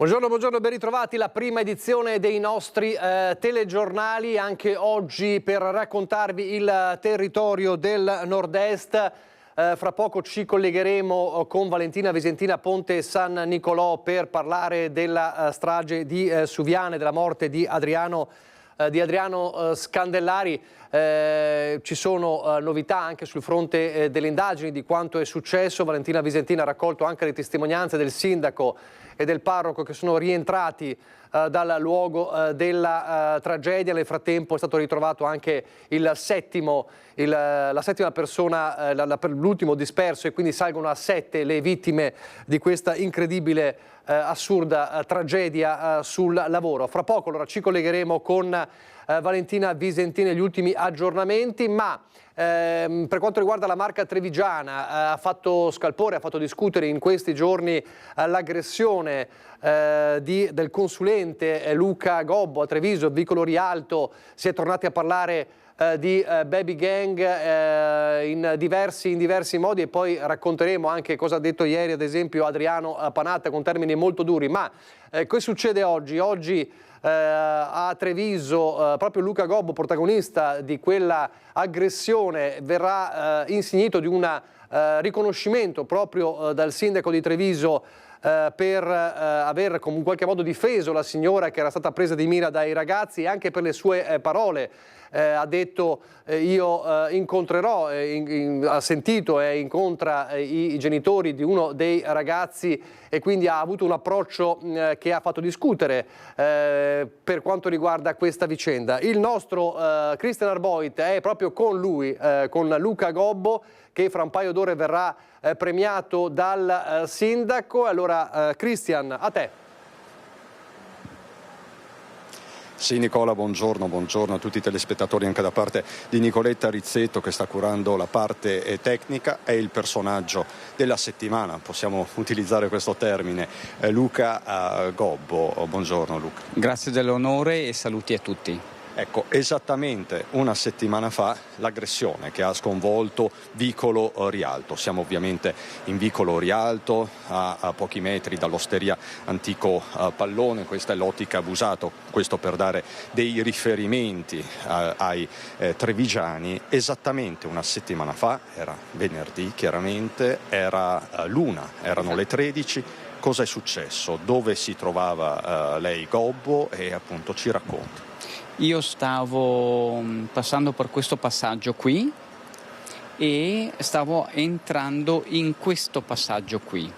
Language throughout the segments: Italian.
Buongiorno, buongiorno, ben ritrovati. La prima edizione dei nostri telegiornali, anche oggi per raccontarvi il territorio del nord-est. Fra poco ci collegheremo con Valentina Visentina Ponte San Nicolò per parlare della strage di Suviana e della morte di Adriano Scandellari. Ci sono novità anche sul fronte delle indagini di quanto è successo. Valentina Visentina ha raccolto anche le testimonianze del sindaco e del parroco che sono rientrati dal luogo della tragedia. Nel frattempo è stato ritrovato anche la settima persona, l'ultimo disperso, e quindi salgono a 7 le vittime di questa incredibile, assurda tragedia sul lavoro. Fra poco allora ci collegheremo con Valentina Visentina, gli ultimi aggiornamenti, ma per quanto riguarda la Marca trevigiana ha fatto scalpore, ha fatto discutere in questi giorni l'aggressione del consulente Luca Gobbo a Treviso, Vicolo Rialto. Si è tornati a parlare di baby gang in diversi modi, e poi racconteremo anche cosa ha detto ieri ad esempio Adriano Panatta con termini molto duri. Ma cosa succede oggi? Oggi a Treviso proprio Luca Gobbo, protagonista di quella aggressione, verrà insignito di un riconoscimento proprio dal sindaco di Treviso per aver in qualche modo difeso la signora che era stata presa di mira dai ragazzi, e anche per le sue parole. Ha detto io incontrerò, ha sentito e incontra i genitori di uno dei ragazzi, e quindi ha avuto un approccio che ha fatto discutere per quanto riguarda questa vicenda. Il nostro Christian Arboit è proprio con lui, con Luca Gobbo, che fra un paio d'ore verrà premiato dal sindaco. Allora Christian, a te. Sì Nicola, buongiorno a tutti i telespettatori anche da parte di Nicoletta Rizzetto, che sta curando la parte tecnica. È il personaggio della settimana, possiamo utilizzare questo termine, Luca Gobbo. Buongiorno Luca. Grazie dell'onore e saluti a tutti. Ecco, esattamente una settimana fa l'aggressione che ha sconvolto Vicolo Rialto. Siamo ovviamente in Vicolo Rialto, a pochi metri dall'osteria Antico Pallone. Questa è l'Ottica Abusato, questo per dare dei riferimenti ai trevigiani. Esattamente una settimana fa, era venerdì chiaramente, era l'una, erano le 13. Cosa è successo? Dove si trovava lei Gobbo? E appunto ci racconti. Io stavo passando per questo passaggio qui e stavo entrando in questo passaggio qui,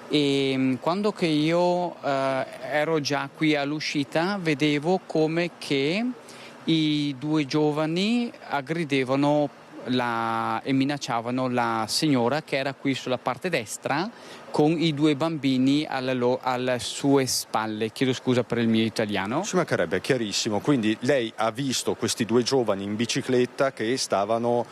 e quando che io ero già qui all'uscita vedevo come che i due giovani aggredevano e minacciavano la signora che era qui sulla parte destra con i due bambini alle sue spalle. Chiedo scusa per il mio italiano. Ci mancherebbe, è chiarissimo. Quindi lei ha visto questi due giovani in bicicletta che stavano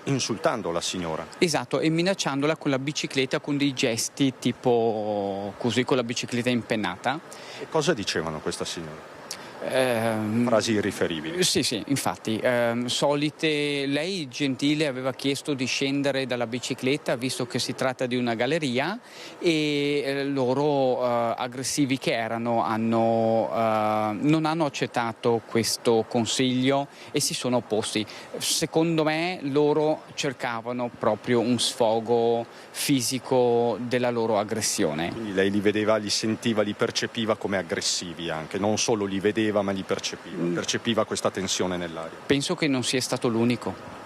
insultando la signora. Esatto, e minacciandola con la bicicletta, con dei gesti tipo così, con la bicicletta impennata. E cosa dicevano questa signora? Frasi irriferibili. Sì, infatti, solite. Lei gentile aveva chiesto di scendere dalla bicicletta visto che si tratta di una galleria, e loro aggressivi che erano non hanno accettato questo consiglio e si sono opposti. Secondo me loro cercavano proprio un sfogo fisico della loro aggressione. Quindi lei li vedeva, li sentiva, li percepiva come aggressivi anche, non solo li vedeva ma li percepiva questa tensione nell'aria. Penso che non sia stato l'unico.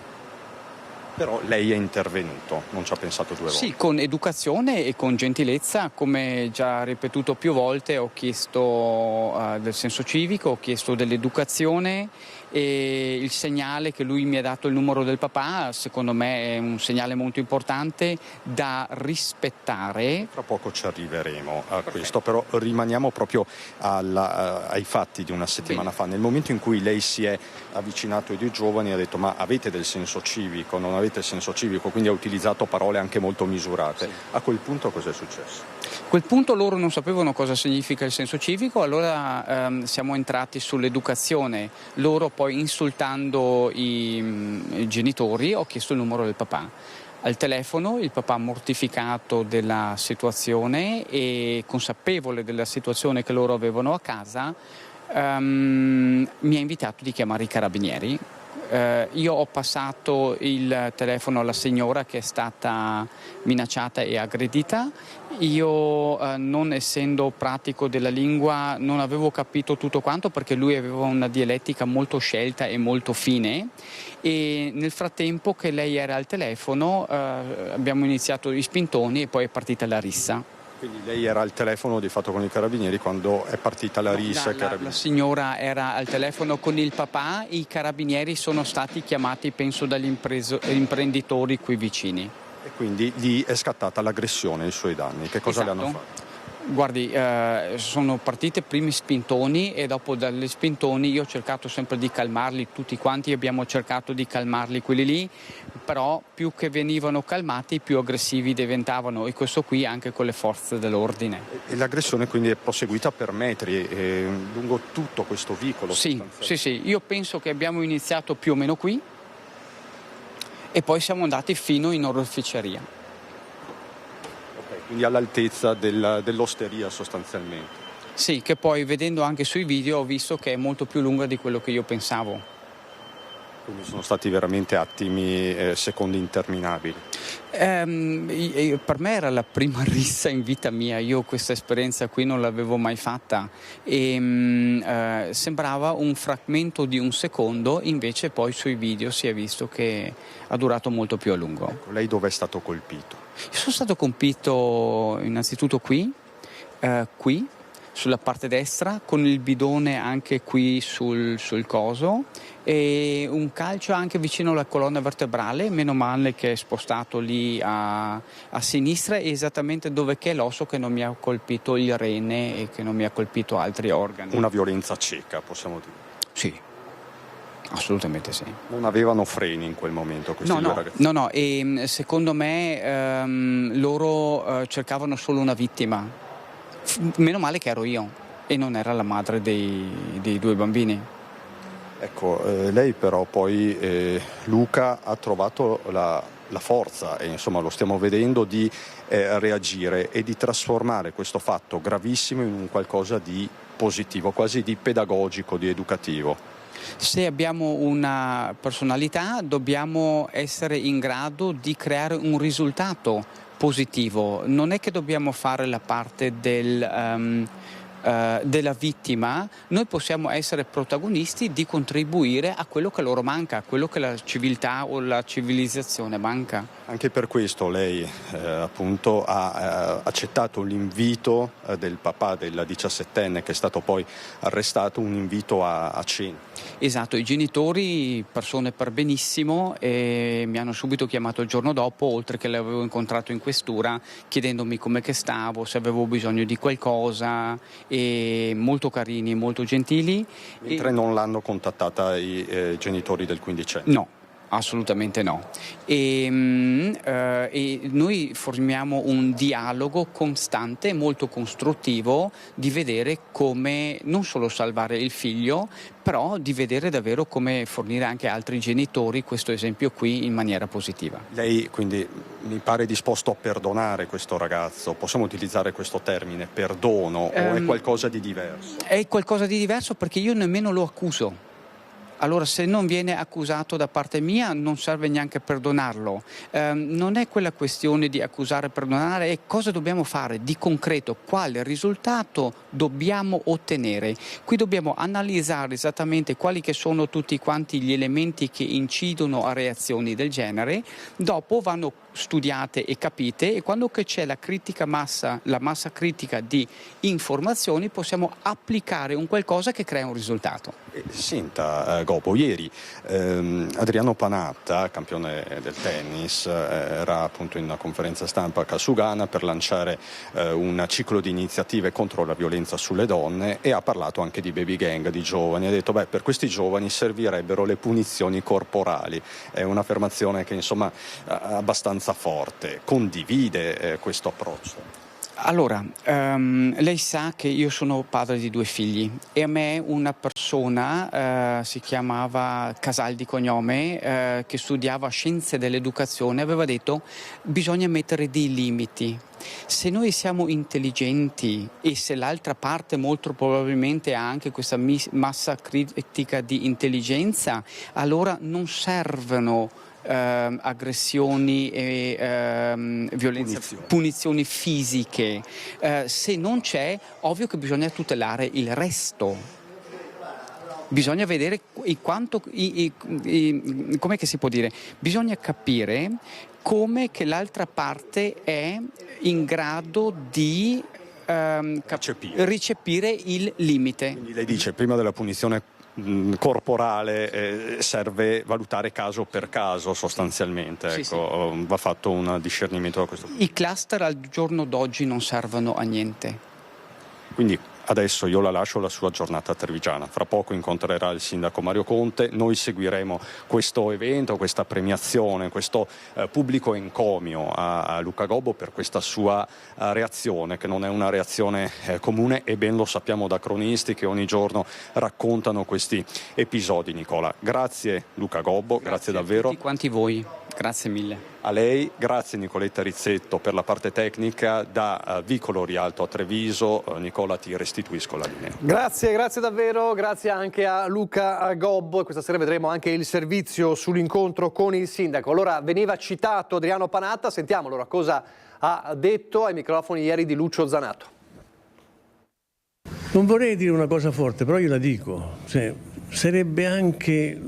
Però lei è intervenuto, non ci ha pensato due volte. Sì, con educazione e con gentilezza, come già ripetuto più volte. Ho chiesto del senso civico, ho chiesto dell'educazione, e il segnale che lui mi ha dato, il numero del papà, secondo me è un segnale molto importante da rispettare. Tra poco ci arriveremo a questo, però rimaniamo proprio ai fatti di una settimana fa. Nel momento in cui lei si è avvicinato ai due giovani, ha detto: ma avete del senso civico, non avete il senso civico? Quindi ha utilizzato parole anche molto misurate. Sì. A quel punto cosa è successo? A quel punto loro non sapevano cosa significa il senso civico, allora siamo entrati sull'educazione. Loro poi, insultando i genitori, ho chiesto il numero del papà. al telefono, il papà mortificato della situazione e consapevole della situazione che loro avevano a casa, mi ha invitato di chiamare i carabinieri. Io ho passato il telefono alla signora che è stata minacciata e aggredita. Io, non essendo pratico della lingua, non avevo capito tutto quanto, perché lui aveva una dialettica molto scelta e molto fine, e nel frattempo che lei era al telefono abbiamo iniziato gli spintoni e poi è partita la rissa. Quindi lei era al telefono di fatto con i carabinieri quando è partita la rissa? La signora era al telefono con il papà, i carabinieri sono stati chiamati penso dagli imprenditori qui vicini. E quindi lì è scattata l'aggressione ai suoi danni. Che cosa le hanno Esatto. fatto? Guardi, sono partite primi spintoni e dopo dalle spintoni io ho cercato sempre di calmarli, tutti quanti abbiamo cercato di calmarli quelli lì, però più che venivano calmati più aggressivi diventavano, e questo qui anche con le forze dell'ordine. E l'aggressione quindi è proseguita per metri lungo tutto questo vicolo? Sì, io penso che abbiamo iniziato più o meno qui e poi siamo andati fino in oreficeria. Quindi all'altezza dell'osteria sostanzialmente. Sì, che poi vedendo anche sui video ho visto che è molto più lunga di quello che io pensavo. Quindi sono stati veramente attimi, secondi interminabili. Per me era la prima rissa in vita mia, io questa esperienza qui non l'avevo mai fatta e sembrava un frammento di un secondo, invece poi sui video si è visto che ha durato molto più a lungo. Ecco, lei dove è stato colpito? Io sono stato colpito innanzitutto qui, sulla parte destra, con il bidone anche qui sul coso e un calcio anche vicino alla colonna vertebrale, meno male che è spostato lì a sinistra, esattamente dove che è l'osso, che non mi ha colpito il rene e che non mi ha colpito altri organi. Una violenza cieca, possiamo dire? Sì. Assolutamente sì. Non avevano freni in quel momento questi due ragazzi? No, e secondo me loro cercavano solo una vittima. Meno male che ero io e non era la madre dei due bambini. Ecco, lei però poi, Luca, ha trovato la forza, e insomma lo stiamo vedendo, di reagire e di trasformare questo fatto gravissimo in un qualcosa di positivo, quasi di pedagogico, di educativo. Se abbiamo una personalità dobbiamo essere in grado di creare un risultato positivo, non è che dobbiamo fare la parte della vittima, noi possiamo essere protagonisti di contribuire a quello che loro manca, a quello che la civiltà o la civilizzazione manca. Anche per questo lei appunto ha accettato l'invito del papà della 17enne che è stato poi arrestato, un invito a cena. Esatto, i genitori, persone per benissimo, e mi hanno subito chiamato il giorno dopo, oltre che l'avevo incontrato in questura, chiedendomi come che stavo, se avevo bisogno di qualcosa, e molto carini, molto gentili. Mentre non l'hanno contattata i genitori del quindicenne? No. Assolutamente no. E noi formiamo un dialogo costante, molto costruttivo, di vedere come non solo salvare il figlio, però di vedere davvero come fornire anche altri genitori questo esempio qui in maniera positiva. Lei quindi mi pare disposto a perdonare questo ragazzo, possiamo utilizzare questo termine, perdono, o è qualcosa di diverso? È qualcosa di diverso perché io nemmeno lo accuso. Allora, se non viene accusato da parte mia non serve neanche perdonarlo. Non è quella questione di accusare e perdonare, è cosa dobbiamo fare di concreto, quale risultato dobbiamo ottenere. Qui dobbiamo analizzare esattamente quali che sono tutti quanti gli elementi che incidono a reazioni del genere, dopo vanno studiate e capite, e quando che c'è la massa critica di informazioni possiamo applicare un qualcosa che crea un risultato. Senta Gobo, ieri Adriano Panatta, campione del tennis, era appunto in una conferenza stampa a Casugana per lanciare un ciclo di iniziative contro la violenza sulle donne, e ha parlato anche di baby gang, di giovani. Ha detto per questi giovani servirebbero le punizioni corporali. È un'affermazione che insomma è abbastanza forte. Condivide questo approccio? Allora, lei sa che io sono padre di 2 figli e a me una persona, si chiamava Casal di cognome, che studiava scienze dell'educazione, aveva detto bisogna mettere dei limiti. Se noi siamo intelligenti e se l'altra parte molto probabilmente ha anche questa massa critica di intelligenza, allora non servono aggressioni e violenza, punizioni fisiche. Se non c'è, ovvio che bisogna tutelare il resto. Bisogna vedere com'è che si può dire? Bisogna capire come che l'altra parte è in grado di ricepire il limite. Quindi lei dice prima della punizione corporale serve valutare caso per caso sostanzialmente, Sì, ecco, sì. Va fatto un discernimento da questo punto. I cluster al giorno d'oggi non servono a niente. Quindi adesso io la lascio alla sua giornata trevigiana, fra poco incontrerà il sindaco Mario Conte, noi seguiremo questo evento, questa premiazione, questo pubblico encomio a Luca Gobbo per questa sua reazione, che non è una reazione comune e ben lo sappiamo da cronisti che ogni giorno raccontano questi episodi. Nicola, grazie Luca Gobbo, grazie davvero. A tutti quanti voi, grazie mille. A lei, grazie Nicoletta Rizzetto per la parte tecnica, da Vicolo Rialto a Treviso. Nicola, ti restituisco la linea. Grazie davvero, grazie anche a Luca Gobbo. Questa sera vedremo anche il servizio sull'incontro con il sindaco. Allora, veniva citato Adriano Panatta, sentiamo allora cosa ha detto ai microfoni ieri di Lucio Zanato. Non vorrei dire una cosa forte, però io la dico, sarebbe anche,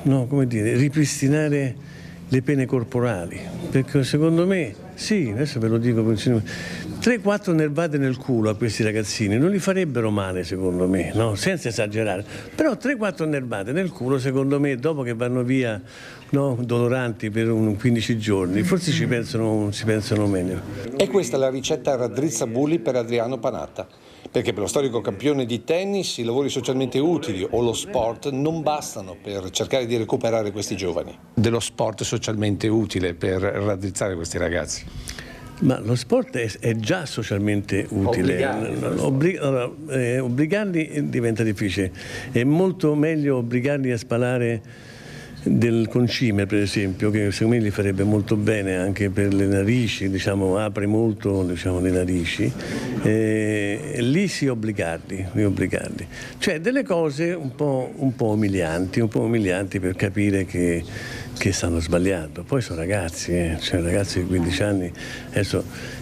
ripristinare le pene corporali, perché secondo me, sì, adesso ve lo dico, 3-4 nervate nel culo a questi ragazzini non li farebbero male secondo me, no? Senza esagerare, però 3-4 nervate nel culo secondo me dopo che vanno via, no, doloranti per 15 giorni, forse si pensano meglio. E questa è la ricetta raddrizza bulli per Adriano Panatta. Perché per lo storico campione di tennis i lavori socialmente utili o lo sport non bastano per cercare di recuperare questi giovani. Dello sport socialmente utile per raddrizzare questi ragazzi? Ma lo sport è già socialmente utile, obbligarli diventa difficile, è molto meglio obbligarli a spalare del concime per esempio, che secondo me gli farebbe molto bene anche per le narici, apre molto le narici, lì si obbligarli, cioè delle cose un po' umilianti per capire che stanno sbagliando. Poi sono ragazzi, ragazzi di 15 anni, adesso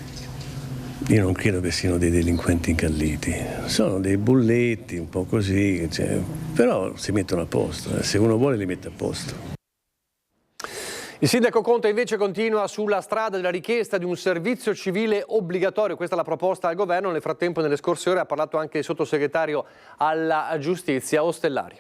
io non credo che siano dei delinquenti incalliti, sono dei bulletti un po' così, però si mettono a posto, se uno vuole li mette a posto. Il sindaco Conte invece continua sulla strada della richiesta di un servizio civile obbligatorio, questa è la proposta al governo. Nel frattempo, nelle scorse ore ha parlato anche il sottosegretario alla giustizia Ostellari.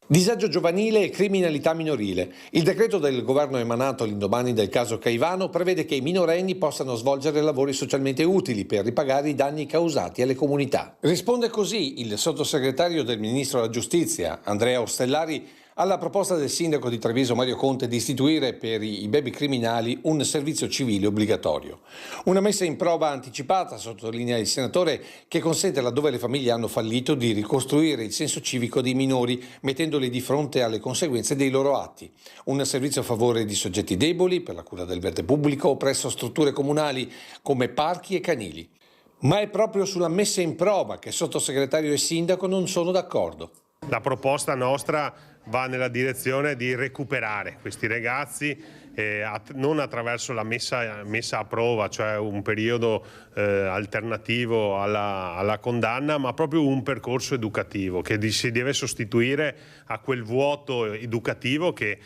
Disagio giovanile e criminalità minorile. Il decreto del governo emanato all'indomani del caso Caivano prevede che i minorenni possano svolgere lavori socialmente utili per ripagare i danni causati alle comunità. Risponde così il sottosegretario del ministro della giustizia, Andrea Ostellari, alla proposta del sindaco di Treviso Mario Conte di istituire per i baby criminali un servizio civile obbligatorio. Una messa in prova anticipata, sottolinea il senatore, che consente, laddove le famiglie hanno fallito, di ricostruire il senso civico dei minori mettendoli di fronte alle conseguenze dei loro atti. Un servizio a favore di soggetti deboli per la cura del verde pubblico o presso strutture comunali come parchi e canili. Ma è proprio sulla messa in prova che sottosegretario e sindaco non sono d'accordo. La proposta nostra va nella direzione di recuperare questi ragazzi non attraverso la messa a prova, cioè un periodo alternativo alla condanna, ma proprio un percorso educativo che si deve sostituire a quel vuoto educativo che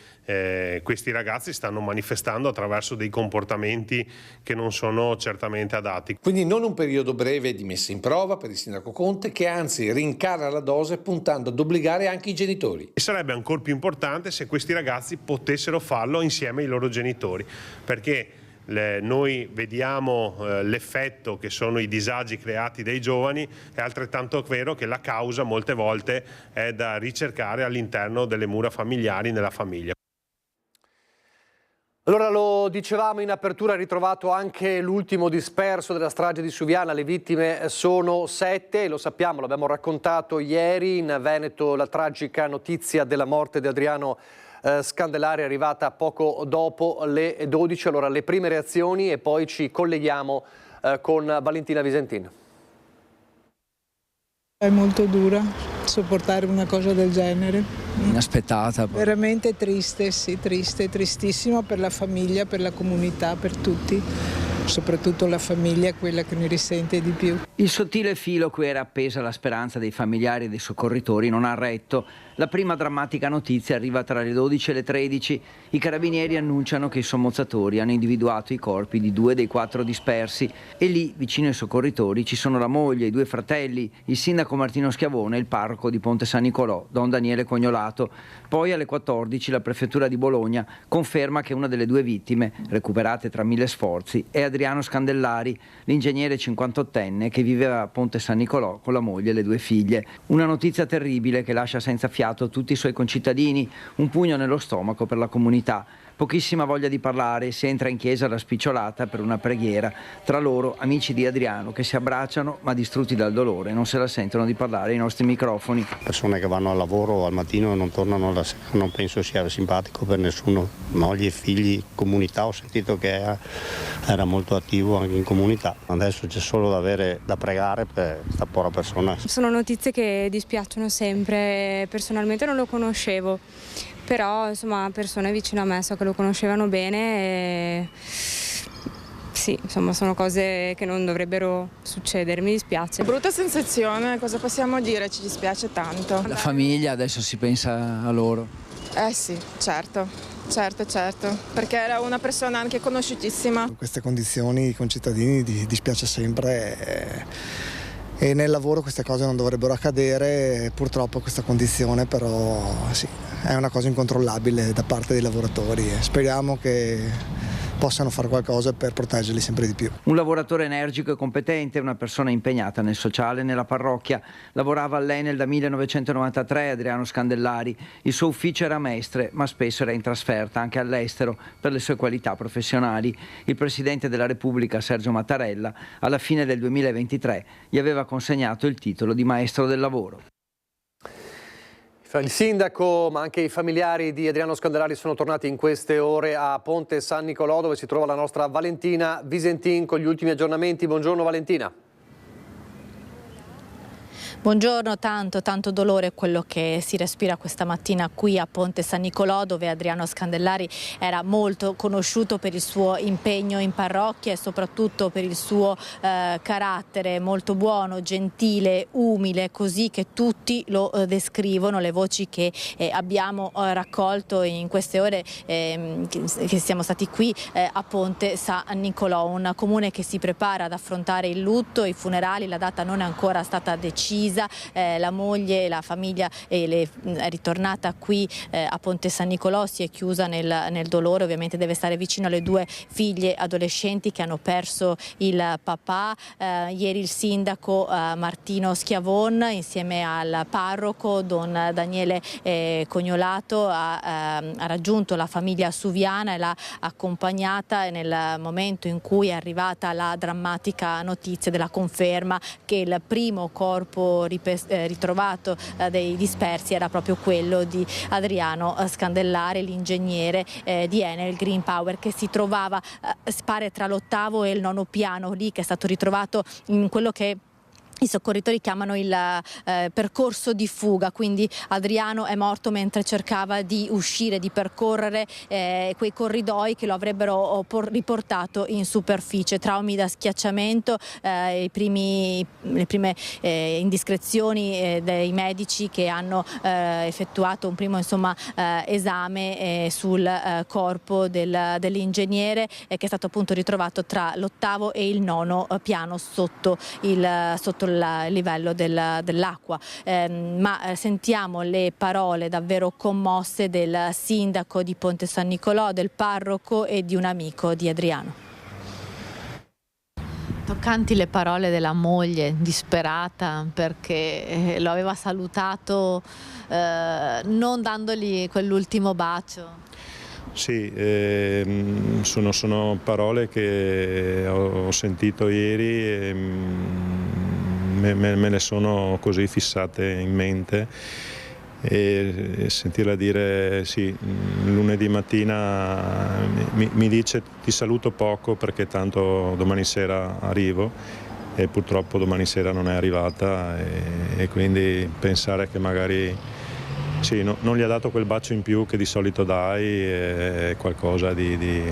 questi ragazzi stanno manifestando attraverso dei comportamenti che non sono certamente adatti. Quindi non un periodo breve di messa in prova per il sindaco Conte, che anzi rincara la dose puntando ad obbligare anche i genitori. E sarebbe ancora più importante se questi ragazzi potessero farlo insieme ai loro genitori, perché noi vediamo l'effetto che sono i disagi creati dai giovani, è altrettanto vero che la causa molte volte è da ricercare all'interno delle mura familiari, nella famiglia. Allora, lo dicevamo in apertura, ritrovato anche l'ultimo disperso della strage di Suviana. Le vittime sono 7, lo sappiamo, l'abbiamo raccontato ieri. In Veneto la tragica notizia della morte di Adriano Scandellari è arrivata poco dopo le 12. Allora, le prime reazioni e poi ci colleghiamo con Valentina Visentin. È molto dura sopportare una cosa del genere. Inaspettata. Veramente triste, sì, triste, tristissimo per la famiglia, per la comunità, per tutti. Soprattutto la famiglia è quella che ne risente di più. Il sottile filo cui era appesa la speranza dei familiari e dei soccorritori non ha retto. La prima drammatica notizia arriva tra le 12 e le 13. I carabinieri annunciano che i sommozzatori hanno individuato i corpi di 2 dei 4 dispersi e lì, vicino ai soccorritori, ci sono la moglie, i 2 fratelli, il sindaco Martino Schiavone e il parroco di Ponte San Nicolò, don Daniele Cognolato. Poi alle 14 la prefettura di Bologna conferma che una delle 2 vittime, recuperate tra 1000 sforzi, è Adriano Scandellari, l'ingegnere 58enne che viveva a Ponte San Nicolò con la moglie e le 2 figlie. Una notizia terribile che lascia senza fiato tutti i suoi concittadini, un pugno nello stomaco per la comunità. Pochissima voglia di parlare, si entra in chiesa alla spicciolata per una preghiera. Tra loro amici di Adriano che si abbracciano ma distrutti dal dolore, non se la sentono di parlare ai nostri microfoni. Persone che vanno al lavoro al mattino e non tornano alla sera, non penso sia simpatico per nessuno. Moglie, figli, comunità, ho sentito che era molto attivo anche in comunità. Adesso c'è solo da pregare per questa povera persona. Sono notizie che dispiacciono sempre, personalmente non lo conoscevo. Però insomma persone vicino a me so che lo conoscevano bene e sì, insomma sono cose che non dovrebbero succedere, mi dispiace. Brutta sensazione, cosa possiamo dire? Ci dispiace tanto. La famiglia adesso si pensa a loro. Sì, certo, perché era una persona anche conosciutissima. In queste condizioni i concittadini dispiace sempre e nel lavoro queste cose non dovrebbero accadere, purtroppo questa condizione però sì, è una cosa incontrollabile da parte dei lavoratori e speriamo che possano fare qualcosa per proteggerli sempre di più. Un lavoratore energico e competente, una persona impegnata nel sociale e nella parrocchia. Lavorava all'Enel da 1993, Adriano Scandellari. Il suo ufficio era a Mestre, ma spesso era in trasferta anche all'estero per le sue qualità professionali. Il Presidente della Repubblica, Sergio Mattarella, alla fine del 2023 gli aveva consegnato il titolo di Maestro del Lavoro. Il sindaco, ma anche i familiari di Adriano Scandellari sono tornati in queste ore a Ponte San Nicolò, dove si trova la nostra Valentina Visentin con gli ultimi aggiornamenti. Buongiorno Valentina. Buongiorno, tanto dolore quello che si respira questa mattina qui a Ponte San Nicolò, dove Adriano Scandellari era molto conosciuto per il suo impegno in parrocchia e soprattutto per il suo carattere molto buono, gentile, umile, così che tutti lo descrivono. Le voci che abbiamo raccolto in queste ore che siamo stati qui a Ponte San Nicolò, un comune che si prepara ad affrontare il lutto, i funerali. La data non è ancora stata decisa. La moglie, la famiglia è ritornata qui a Ponte San Nicolò, si è chiusa nel dolore, ovviamente deve stare vicino alle 2 figlie adolescenti che hanno perso il papà. Ieri il sindaco Martino Schiavone insieme al parroco don Daniele Cognolato ha raggiunto la famiglia suviana e l'ha accompagnata nel momento in cui è arrivata la drammatica notizia della conferma che il primo corpo ritrovato dei dispersi era proprio quello di Adriano Scandellari, l'ingegnere di Enel Green Power, che si trovava pare tra l'8° e il 9° piano, lì che è stato ritrovato in quello che i soccorritori chiamano il percorso di fuga, quindi Adriano è morto mentre cercava di uscire, di percorrere quei corridoi che lo avrebbero riportato in superficie. Traumi da schiacciamento, le prime indiscrezioni dei medici che hanno effettuato un primo esame sul corpo dell'ingegnere che è stato appunto ritrovato tra l'8° e il 9° piano sotto il livello dell'acqua, ma sentiamo le parole davvero commosse del sindaco di Ponte San Nicolò, del parroco e di un amico di Adriano. Toccanti le parole della moglie, disperata perché lo aveva salutato non dandogli quell'ultimo bacio. Sì, sono parole che ho sentito ieri e me le sono così fissate in mente, e sentirla dire sì, lunedì mattina mi dice ti saluto poco perché tanto domani sera arrivo, e purtroppo domani sera non è arrivata, e quindi pensare che magari sì, non gli ha dato quel bacio in più che di solito dai, è qualcosa di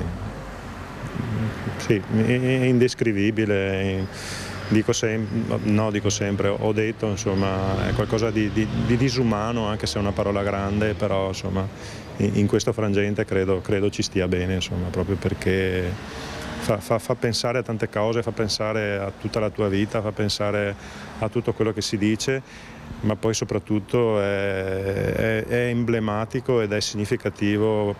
sì, indescrivibile. Dico sempre, ho detto, insomma, è qualcosa di disumano, anche se è una parola grande, però insomma in questo frangente credo ci stia bene, insomma, proprio perché fa pensare a tante cose, fa pensare a tutta la tua vita, fa pensare a tutto quello che si dice, ma poi soprattutto è emblematico ed è significativo.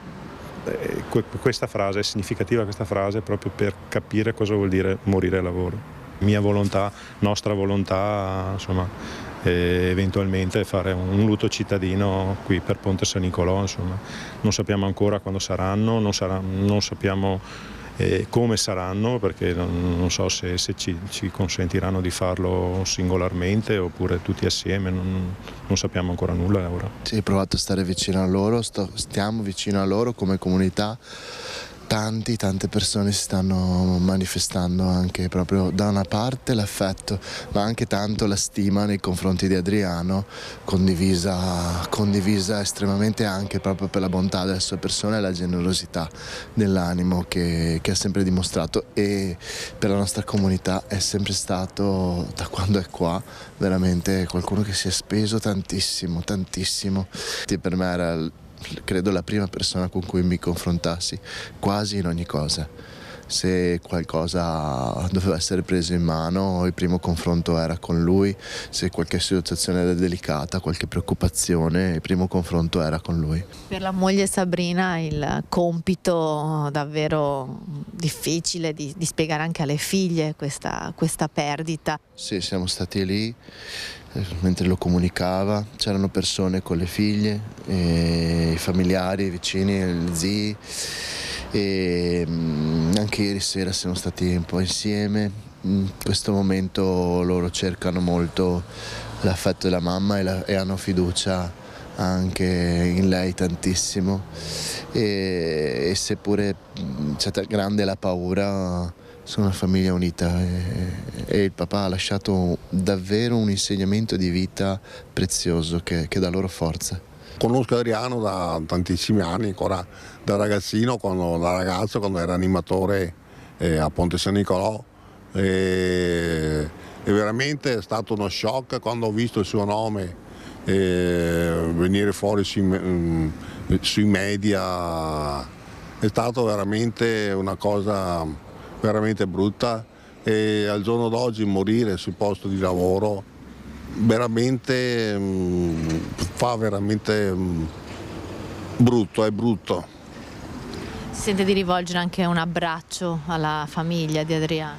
Questa frase è significativa, questa frase, proprio per capire cosa vuol dire morire al lavoro. Mia volontà, nostra volontà, insomma, eventualmente fare un lutto cittadino qui per Ponte San Nicolò, insomma. Non sappiamo ancora quando saranno, non sappiamo come saranno, perché non so se ci consentiranno di farlo singolarmente oppure tutti assieme, non sappiamo ancora nulla ora. Sì, ho provato a stare vicino a loro, stiamo vicino a loro come comunità. Tante persone si stanno manifestando, anche proprio da una parte l'affetto, ma anche tanto la stima nei confronti di Adriano, condivisa estremamente anche proprio per la bontà della sua persona e la generosità dell'animo che ha sempre dimostrato, e per la nostra comunità è sempre stato, da quando è qua, veramente qualcuno che si è speso tantissimo. Per me era, credo, la prima persona con cui mi confrontassi quasi in ogni cosa. Se qualcosa doveva essere preso in mano, il primo confronto era con lui. Se qualche situazione era delicata, qualche preoccupazione, il primo confronto era con lui. Per la moglie Sabrina il compito davvero difficile di spiegare anche alle figlie questa perdita. Sì, siamo stati lì mentre lo comunicava, c'erano persone con le figlie, i familiari, i vicini, gli zii, e anche ieri sera siamo stati un po' insieme. In questo momento loro cercano molto l'affetto della mamma e hanno fiducia anche in lei tantissimo, e seppure c'è grande la paura, sono una famiglia unita, e il papà ha lasciato davvero un insegnamento di vita prezioso che dà loro forza. Conosco Adriano da tantissimi anni, ancora da ragazzino, da ragazzo, quando era animatore a Ponte San Nicolò, e veramente è stato uno shock quando ho visto il suo nome venire fuori sui media. È stato veramente una cosa veramente brutta, e al giorno d'oggi morire sul posto di lavoro veramente fa veramente brutto, è brutto. Si sente di rivolgere anche un abbraccio alla famiglia di Adriano?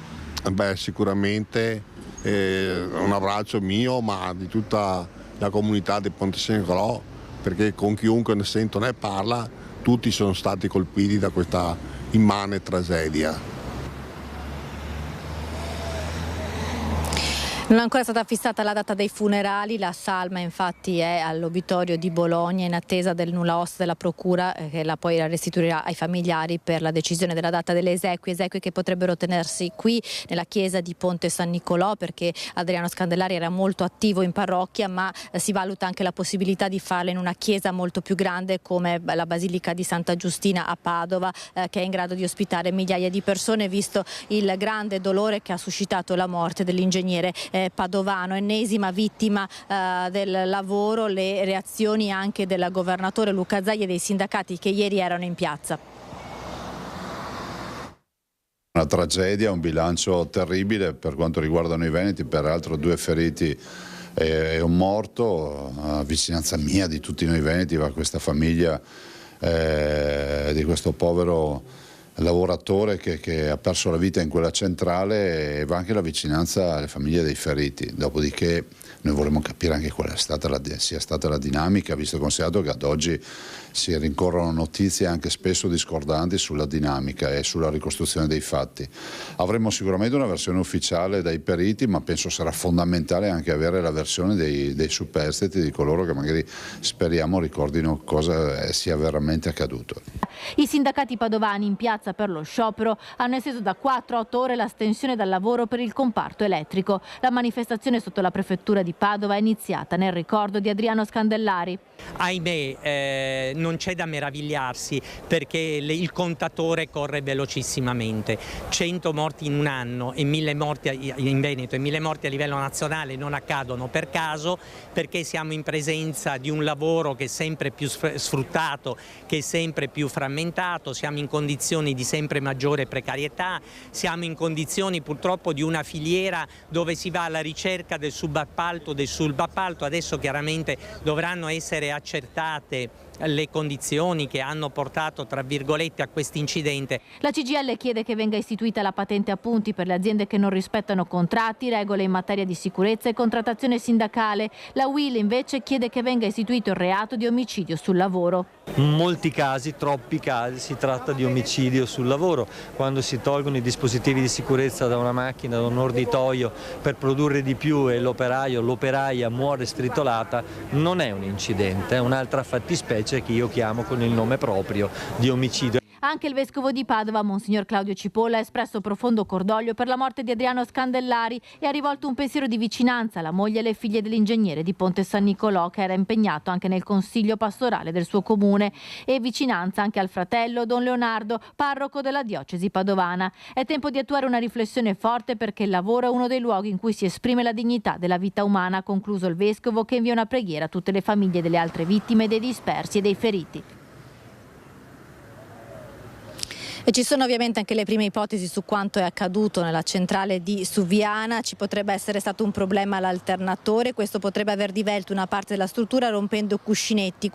Beh, sicuramente un abbraccio mio, ma di tutta la comunità di Ponte San Nicolò, perché con chiunque ne sento ne parla, tutti sono stati colpiti da questa immane tragedia. Non è ancora stata fissata la data dei funerali, la salma infatti è all'obitorio di Bologna in attesa del nulla osta della procura, che la poi la restituirà ai familiari per la decisione della data delle esequie che potrebbero tenersi qui nella chiesa di Ponte San Nicolò, perché Adriano Scandellari era molto attivo in parrocchia, ma si valuta anche la possibilità di farla in una chiesa molto più grande come la Basilica di Santa Giustina a Padova, che è in grado di ospitare migliaia di persone, visto il grande dolore che ha suscitato la morte dell'ingegnere padovano, ennesima vittima del lavoro, le reazioni anche del governatore Luca Zaia e dei sindacati che ieri erano in piazza. Una tragedia, un bilancio terribile per quanto riguardano i veneti, peraltro 2 feriti e un morto. A vicinanza mia, di tutti noi veneti, va questa famiglia di questo povero lavoratore che ha perso la vita in quella centrale, e va anche la vicinanza alle famiglie dei feriti. Dopodiché noi vorremmo capire anche qual è sia stata la dinamica, visto e considerato che ad oggi si rincorrono notizie anche spesso discordanti sulla dinamica e sulla ricostruzione dei fatti. Avremo sicuramente una versione ufficiale dai periti, ma penso sarà fondamentale anche avere la versione dei superstiti, di coloro che magari speriamo ricordino cosa sia veramente accaduto. I sindacati padovani in piazza per lo sciopero hanno esteso da 4 a 8 ore l'astensione dal lavoro per il comparto elettrico. La manifestazione sotto la prefettura di Padova è iniziata nel ricordo di Adriano Scandellari. Ahimè, non c'è da meravigliarsi, perché il contatore corre velocissimamente. 100 morti in un anno e 1000 morti in Veneto e 1000 morti a livello nazionale non accadono per caso, perché siamo in presenza di un lavoro che è sempre più sfruttato, che è sempre più frammentato, siamo in condizioni di sempre maggiore precarietà, siamo in condizioni purtroppo di una filiera dove si va alla ricerca del subappalto, adesso chiaramente dovranno essere accertate le condizioni che hanno portato, tra virgolette, a questo incidente. La CGIL chiede che venga istituita la patente a punti per le aziende che non rispettano contratti, regole in materia di sicurezza e contrattazione sindacale. La UIL invece chiede che venga istituito il reato di omicidio sul lavoro. In molti casi, troppi casi, si tratta di omicidio sul lavoro. Quando si tolgono i dispositivi di sicurezza da una macchina, da un orditoio per produrre di più e l'operaia muore stritolata, non è un incidente, è un'altra fattispecie che io chiamo con il nome proprio di omicidio. Anche il vescovo di Padova, Monsignor Claudio Cipolla, ha espresso profondo cordoglio per la morte di Adriano Scandellari e ha rivolto un pensiero di vicinanza alla moglie e alle figlie dell'ingegnere di Ponte San Nicolò, che era impegnato anche nel consiglio pastorale del suo comune, e vicinanza anche al fratello Don Leonardo, parroco della diocesi padovana. È tempo di attuare una riflessione forte, perché il lavoro è uno dei luoghi in cui si esprime la dignità della vita umana, ha concluso il vescovo, che invia una preghiera a tutte le famiglie delle altre vittime, dei dispersi e dei feriti. E ci sono ovviamente anche le prime ipotesi su quanto è accaduto nella centrale di Suviana. Ci potrebbe essere stato un problema all'alternatore, questo potrebbe aver divelto una parte della struttura rompendo cuscinetti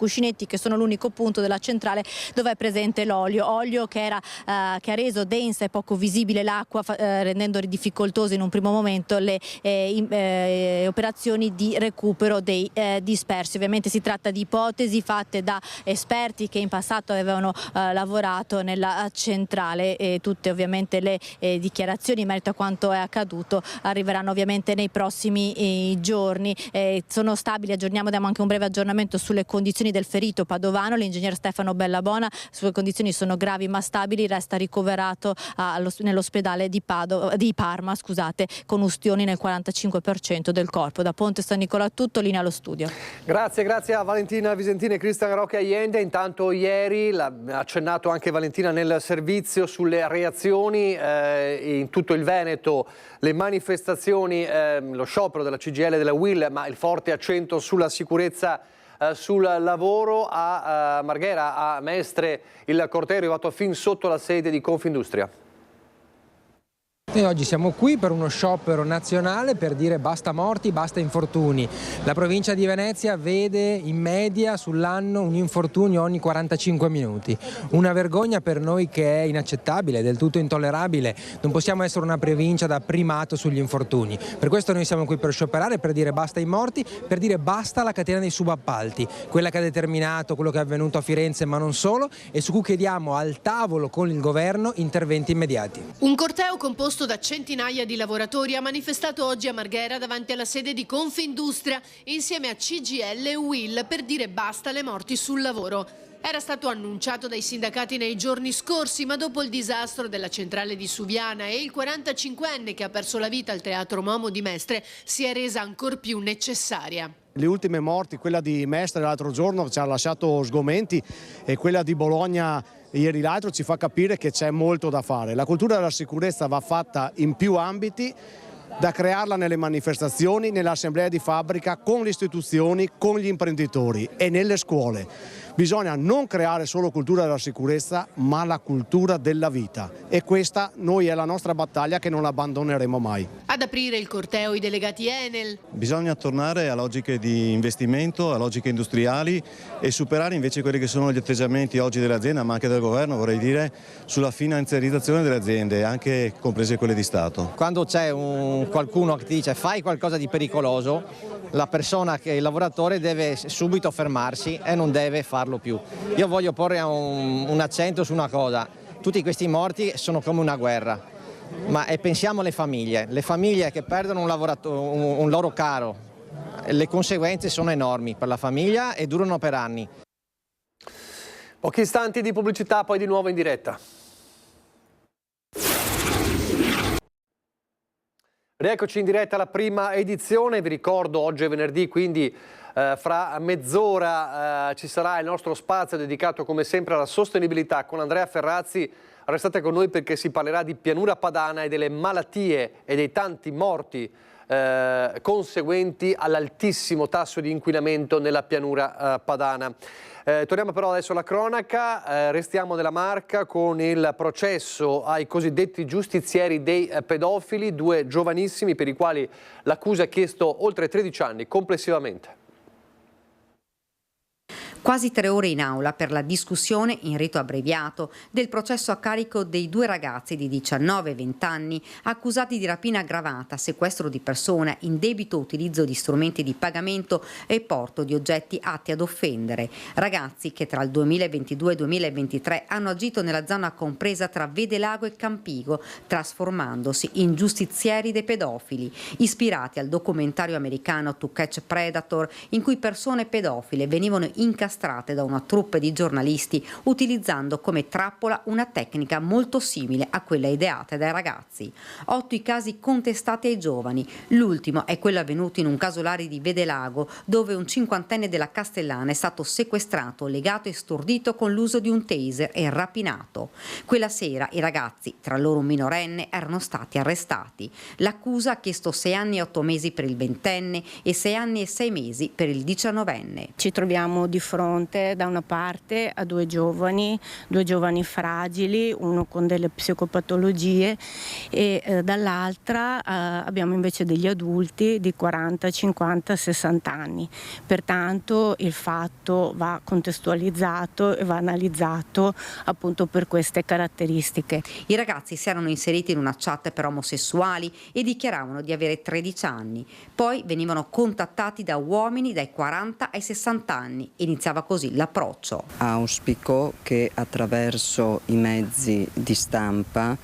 che sono l'unico punto della centrale dove è presente olio che ha reso densa e poco visibile l'acqua, rendendo difficoltose in un primo momento le operazioni di recupero dei dispersi. Ovviamente si tratta di ipotesi fatte da esperti che in passato avevano lavorato nella centrale, e tutte ovviamente le dichiarazioni in merito a quanto è accaduto arriveranno ovviamente nei prossimi giorni. Sono stabili, diamo anche un breve aggiornamento sulle condizioni del ferito padovano, l'ingegner Stefano Bellabona. Le sue condizioni sono gravi ma stabili, resta ricoverato nell'ospedale di Parma, con ustioni nel 45% del corpo. Da Ponte San Nicolò tutto, linea allo studio. Grazie a Valentina Visentini e Cristian Rocca Allende. Intanto ieri l'ha accennato anche Valentina nel servizio sulle reazioni in tutto il Veneto, le manifestazioni, lo sciopero della CGIL e della UIL, ma il forte accento sulla sicurezza sul lavoro. A Marghera, a Mestre, il corteo è arrivato fin sotto la sede di Confindustria. Noi oggi siamo qui per uno sciopero nazionale per dire basta morti, basta infortuni. La provincia di Venezia vede in media sull'anno un infortunio ogni 45 minuti. Una vergogna per noi che è inaccettabile, del tutto intollerabile. Non possiamo essere una provincia da primato sugli infortuni. Per questo noi siamo qui per scioperare, per dire basta ai morti, per dire basta alla catena dei subappalti, quella che ha determinato quello che è avvenuto a Firenze ma non solo, e su cui chiediamo al tavolo con il governo interventi immediati. Un corteo composto da centinaia di lavoratori ha manifestato oggi a Marghera davanti alla sede di Confindustria insieme a CGIL e UIL per dire basta alle morti sul lavoro. Era stato annunciato dai sindacati nei giorni scorsi, ma dopo il disastro della centrale di Suviana e il 45enne che ha perso la vita al Teatro Momo di Mestre, si è resa ancor più necessaria. Le ultime morti, quella di Mestre l'altro giorno ci ha lasciato sgomenti, e quella di Bologna ieri l'altro ci fa capire che c'è molto da fare. La cultura della sicurezza va fatta in più ambiti, da crearla nelle manifestazioni, nell'assemblea di fabbrica, con le istituzioni, con gli imprenditori e nelle scuole. Bisogna non creare solo cultura della sicurezza, ma la cultura della vita. E questa è la nostra battaglia che non abbandoneremo mai. Ad aprire il corteo i delegati Enel. Bisogna tornare a logiche di investimento, a logiche industriali e superare invece quelli che sono gli atteggiamenti oggi dell'azienda, ma anche del governo, vorrei dire, sulla finanziarizzazione delle aziende, anche comprese quelle di Stato. Quando c'è qualcuno che ti dice fai qualcosa di pericoloso, la persona, il lavoratore deve subito fermarsi e non deve farlo più. Io voglio porre un accento su una cosa: tutti questi morti sono come una guerra, e pensiamo alle famiglie che perdono un loro caro. Le conseguenze sono enormi per la famiglia e durano per anni. Pochi istanti di pubblicità, poi di nuovo in diretta. Rieccoci in diretta alla prima edizione, vi ricordo oggi è venerdì, quindi fra mezz'ora ci sarà il nostro spazio dedicato come sempre alla sostenibilità con Andrea Ferrazzi. Restate con noi perché si parlerà di pianura padana e delle malattie e dei tanti morti conseguenti all'altissimo tasso di inquinamento nella pianura padana. Torniamo però adesso alla cronaca, restiamo nella Marca con il processo ai cosiddetti giustizieri dei pedofili, 2 giovanissimi per i quali l'accusa ha chiesto oltre 13 anni complessivamente. Quasi 3 ore in aula per la discussione in rito abbreviato del processo a carico dei 2 ragazzi di 19 e 20 anni accusati di rapina aggravata, sequestro di persona, indebito utilizzo di strumenti di pagamento e porto di oggetti atti ad offendere. Ragazzi che tra il 2022 e il 2023 hanno agito nella zona compresa tra Vedelago e Campigo, trasformandosi in giustizieri dei pedofili, ispirati al documentario americano To Catch Predator, in cui persone pedofile venivano incastrate da una troupe di giornalisti utilizzando come trappola una tecnica molto simile a quella ideata dai ragazzi. 8 i casi contestati ai giovani, l'ultimo è quello avvenuto in un casolare di Vedelago dove un 50enne della Castellana è stato sequestrato, legato e stordito con l'uso di un taser e rapinato. Quella sera i ragazzi, tra loro un minorenne, erano stati arrestati. L'accusa ha chiesto 6 anni e 8 mesi per il 20enne e 6 anni e 6 mesi per il 19enne. Ci troviamo di fronte da una parte a 2 giovani fragili, uno con delle psicopatologie e dall'altra abbiamo invece degli adulti di 40, 50, 60 anni. Pertanto il fatto va contestualizzato e va analizzato appunto per queste caratteristiche. I ragazzi si erano inseriti in una chat per omosessuali e dichiaravano di avere 13 anni. Poi venivano contattati da uomini dai 40 ai 60 anni. Iniziava così l'approccio. Auspico che attraverso i mezzi di stampa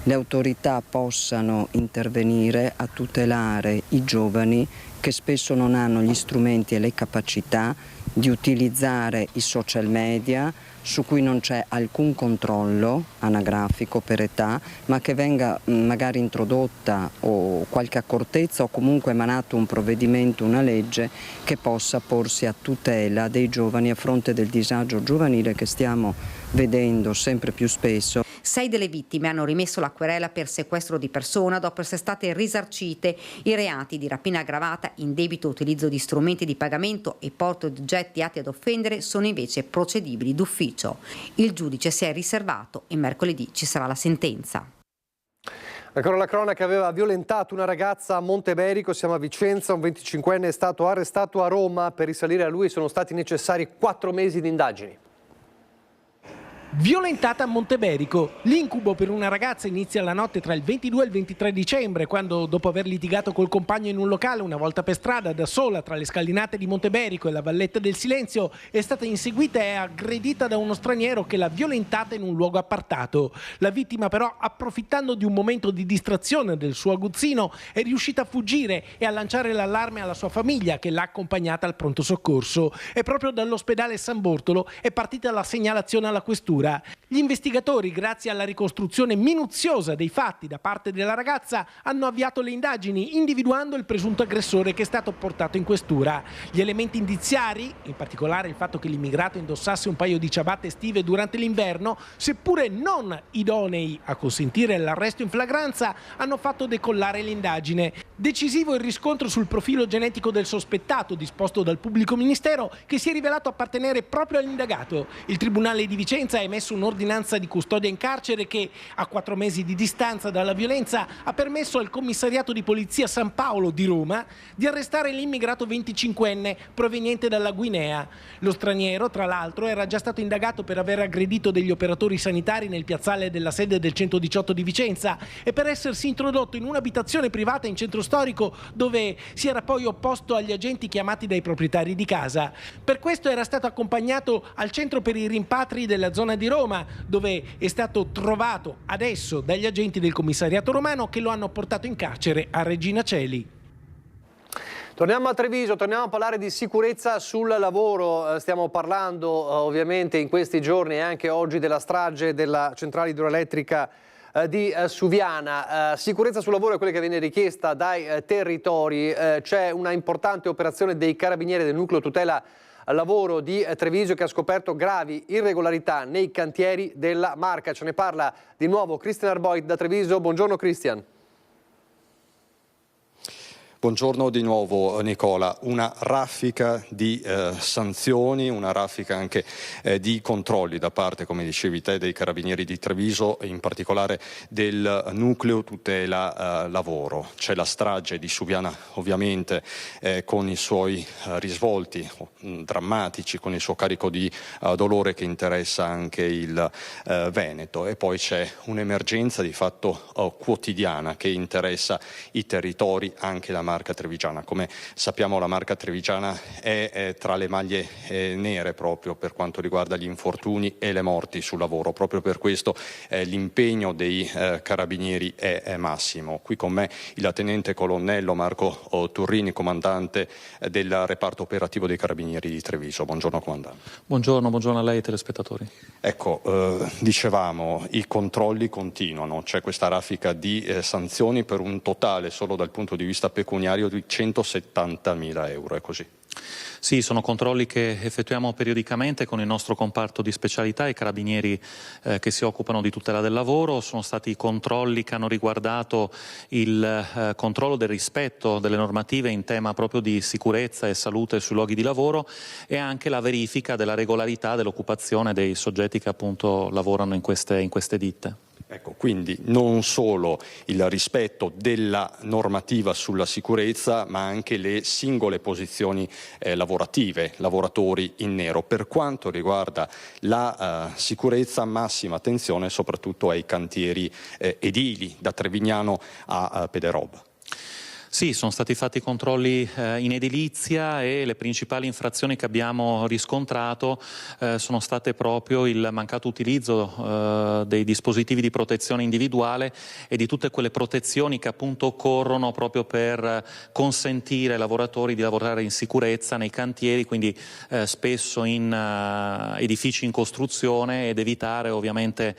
le autorità possano intervenire a tutelare i giovani che spesso non hanno gli strumenti e le capacità di utilizzare i social media, su cui non c'è alcun controllo anagrafico per età, ma che venga magari introdotta o qualche accortezza o comunque emanato un provvedimento, una legge che possa porsi a tutela dei giovani a fronte del disagio giovanile che stiamo vedendo sempre più spesso. 6 delle vittime hanno rimesso la querela per sequestro di persona dopo essere state risarcite. I reati di rapina aggravata, indebito utilizzo di strumenti di pagamento e porto di oggetti atti ad offendere sono invece procedibili d'ufficio. Il giudice si è riservato e mercoledì ci sarà la sentenza. Ancora la cronaca, aveva violentato una ragazza a Monteberico, siamo a Vicenza, un 25enne è stato arrestato a Roma. Per risalire a lui sono stati necessari 4 mesi di indagini. Violentata a Monteberico. L'incubo per una ragazza inizia la notte tra il 22 e il 23 dicembre, quando dopo aver litigato col compagno in un locale una volta per strada, da sola tra le scalinate di Monteberico e la Valletta del Silenzio, è stata inseguita e aggredita da uno straniero che l'ha violentata in un luogo appartato. La vittima però, approfittando di un momento di distrazione del suo aguzzino, è riuscita a fuggire e a lanciare l'allarme alla sua famiglia, che l'ha accompagnata al pronto soccorso. E proprio dall'ospedale San Bortolo è partita la segnalazione alla questura. questura. Gli investigatori, grazie alla ricostruzione minuziosa dei fatti da parte della ragazza, hanno avviato le indagini individuando il presunto aggressore che è stato portato in questura. Gli elementi indiziari, in particolare il fatto che l'immigrato indossasse un paio di ciabatte estive durante l'inverno, seppure non idonei a consentire l'arresto in flagranza, hanno fatto decollare l'indagine. Decisivo il riscontro sul profilo genetico del sospettato disposto dal pubblico ministero, che si è rivelato appartenere proprio all'indagato. Il Tribunale di Vicenza ha emesso un'ordinanza di custodia in carcere che, a 4 mesi di distanza dalla violenza, ha permesso al commissariato di polizia San Paolo di Roma di arrestare l'immigrato 25enne proveniente dalla Guinea. Lo straniero, tra l'altro, era già stato indagato per aver aggredito degli operatori sanitari nel piazzale della sede del 118 di Vicenza e per essersi introdotto in un'abitazione privata in centro storico, dove si era poi opposto agli agenti chiamati dai proprietari di casa. Per questo era stato accompagnato al centro per i rimpatri della zona di Roma, dove è stato trovato adesso dagli agenti del commissariato romano, che lo hanno portato in carcere a Regina Coeli. Torniamo a Treviso, torniamo a parlare di sicurezza sul lavoro. Stiamo parlando ovviamente in questi giorni e anche oggi della strage della centrale idroelettrica di Suviana. Sicurezza sul lavoro è quella che viene richiesta dai territori. C'è una importante operazione dei carabinieri del nucleo tutela lavoro di Treviso che ha scoperto gravi irregolarità nei cantieri della Marca. Ce ne parla di nuovo Christian Arboit da Treviso. Buongiorno Christian. Buongiorno di nuovo Nicola, una raffica di sanzioni, una raffica anche di controlli da parte, come dicevi te, dei carabinieri di Treviso, in particolare del nucleo tutela lavoro. C'è la strage di Suviana ovviamente con i suoi risvolti drammatici, con il suo carico di dolore che interessa anche il Veneto, e poi c'è un'emergenza di fatto quotidiana che interessa i territori, anche la Marca trevigiana. Come sappiamo, la Marca trevigiana è tra le maglie nere proprio per quanto riguarda gli infortuni e le morti sul lavoro. Proprio per questo l'impegno dei carabinieri è massimo. Qui con me il tenente colonnello Marco Turrini, comandante del reparto operativo dei carabinieri di Treviso. Buongiorno comandante. Buongiorno a lei telespettatori. Ecco, dicevamo, i controlli continuano, c'è questa raffica di sanzioni per un totale solo dal punto di vista pecuniario di 170.000 euro, è così? Sì, sono controlli che effettuiamo periodicamente con il nostro comparto di specialità, i carabinieri che si occupano di tutela del lavoro. Sono stati controlli che hanno riguardato il controllo del rispetto delle normative in tema proprio di sicurezza e salute sui luoghi di lavoro e anche la verifica della regolarità dell'occupazione dei soggetti che appunto lavorano in queste ditte. Ecco, quindi non solo il rispetto della normativa sulla sicurezza, ma anche le singole posizioni lavorative, lavoratori in nero. Per quanto riguarda la sicurezza, massima attenzione soprattutto ai cantieri edili, da Trevignano a Pederoba. Sì, sono stati fatti controlli in edilizia e le principali infrazioni che abbiamo riscontrato sono state proprio il mancato utilizzo dei dispositivi di protezione individuale e di tutte quelle protezioni che appunto occorrono proprio per consentire ai lavoratori di lavorare in sicurezza nei cantieri, quindi spesso in edifici in costruzione, ed evitare ovviamente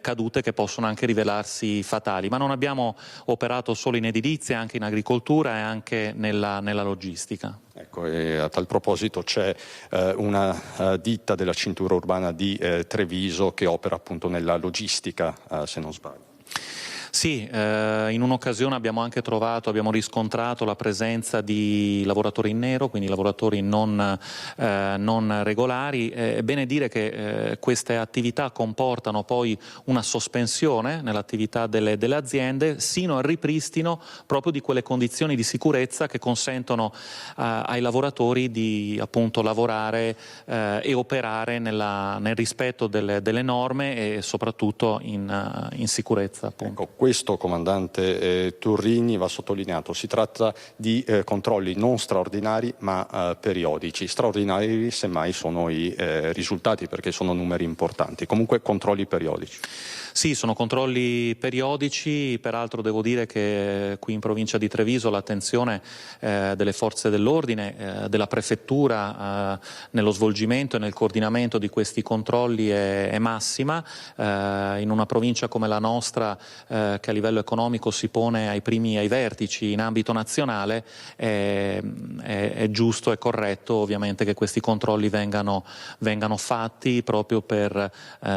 cadute che possono anche rivelarsi fatali. Ma non abbiamo operato solo in edilizia, anche in agricoltura e anche nella logistica. Ecco, e a tal proposito c'è una ditta della cintura urbana di Treviso che opera appunto nella logistica, se non sbaglio. Sì, in un'occasione abbiamo riscontrato la presenza di lavoratori in nero, quindi lavoratori non regolari. È bene dire che queste attività comportano poi una sospensione nell'attività delle aziende sino al ripristino proprio di quelle condizioni di sicurezza che consentono ai lavoratori di appunto lavorare e operare nel rispetto delle norme e soprattutto in sicurezza. Appunto. Ecco, questo, comandante Turrini, va sottolineato, si tratta di controlli non straordinari ma periodici. Straordinari semmai sono i risultati, perché sono numeri importanti, comunque controlli periodici. Sì, sono controlli periodici, peraltro devo dire che qui in provincia di Treviso l'attenzione delle forze dell'ordine, della prefettura nello svolgimento e nel coordinamento di questi controlli è massima. In una provincia come la nostra, che a livello economico si pone ai vertici in ambito nazionale, è giusto e corretto ovviamente che questi controlli vengano fatti proprio per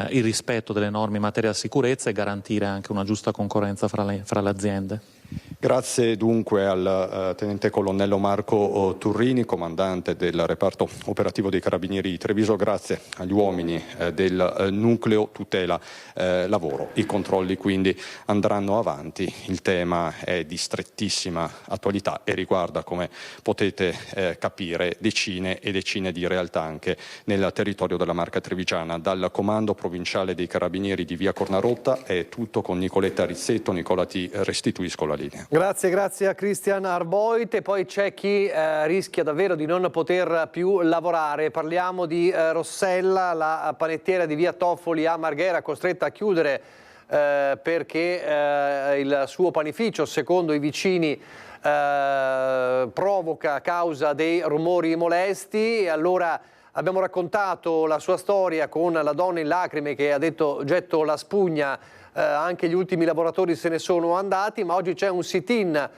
il rispetto delle norme in materia di sicurezza e garantire anche una giusta concorrenza fra le aziende. Grazie dunque al tenente colonnello Marco Turrini, comandante del reparto operativo dei Carabinieri di Treviso. Grazie agli uomini del nucleo tutela lavoro. I controlli quindi andranno avanti. Il tema è di strettissima attualità e riguarda, come potete capire, decine e decine di realtà anche nel territorio della Marca trevigiana. Dal comando provinciale dei Carabinieri di via Cornarotta è tutto con Nicoletta Rizzetto. Nicola, ti restituisco la linea. Grazie a Christian Arboit. E poi c'è chi rischia davvero di non poter più lavorare. Parliamo di Rossella, la panettiera di via Toffoli a Marghera, costretta a chiudere perché il suo panificio, secondo i vicini, provoca a causa dei rumori molesti. E allora abbiamo raccontato la sua storia con la donna in lacrime che ha detto: getto la spugna, anche gli ultimi lavoratori se ne sono andati, ma oggi c'è un sit-in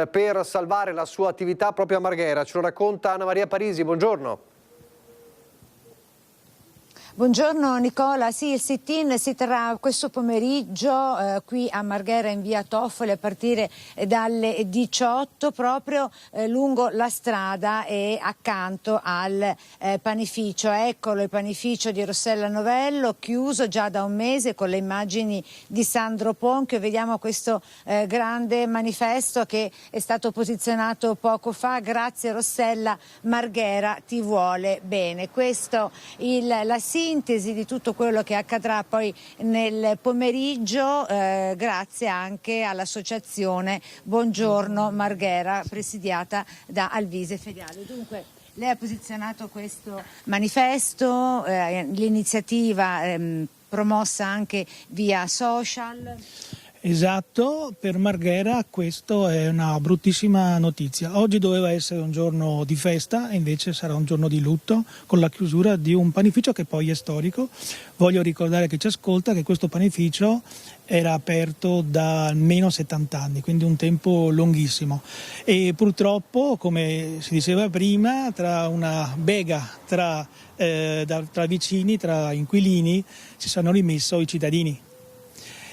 per salvare la sua attività proprio a Marghera. Ce lo racconta Anna Maria Parisi, buongiorno. Buongiorno Nicola, sì, il sit-in si terrà questo pomeriggio qui a Marghera in via Toffoli a partire dalle 18 proprio lungo la strada e accanto al panificio. Eccolo il panificio di Rossella Novello, chiuso già da un mese, con le immagini di Sandro Ponchio. Vediamo questo grande manifesto che è stato posizionato poco fa: grazie Rossella, Marghera ti vuole bene. Questo la sintesi di tutto quello che accadrà poi nel pomeriggio, grazie anche all'associazione Buongiorno Marghera, presidiata da Alvise Fediale. Dunque, lei ha posizionato questo manifesto, l'iniziativa promossa anche via social. Esatto, per Marghera questo è una bruttissima notizia. Oggi doveva essere un giorno di festa e invece sarà un giorno di lutto, con la chiusura di un panificio che poi è storico. Voglio ricordare a chi ci ascolta che questo panificio era aperto da almeno 70 anni, quindi un tempo lunghissimo. E purtroppo, come si diceva prima, tra una bega tra vicini, tra inquilini, si sono rimessi i cittadini.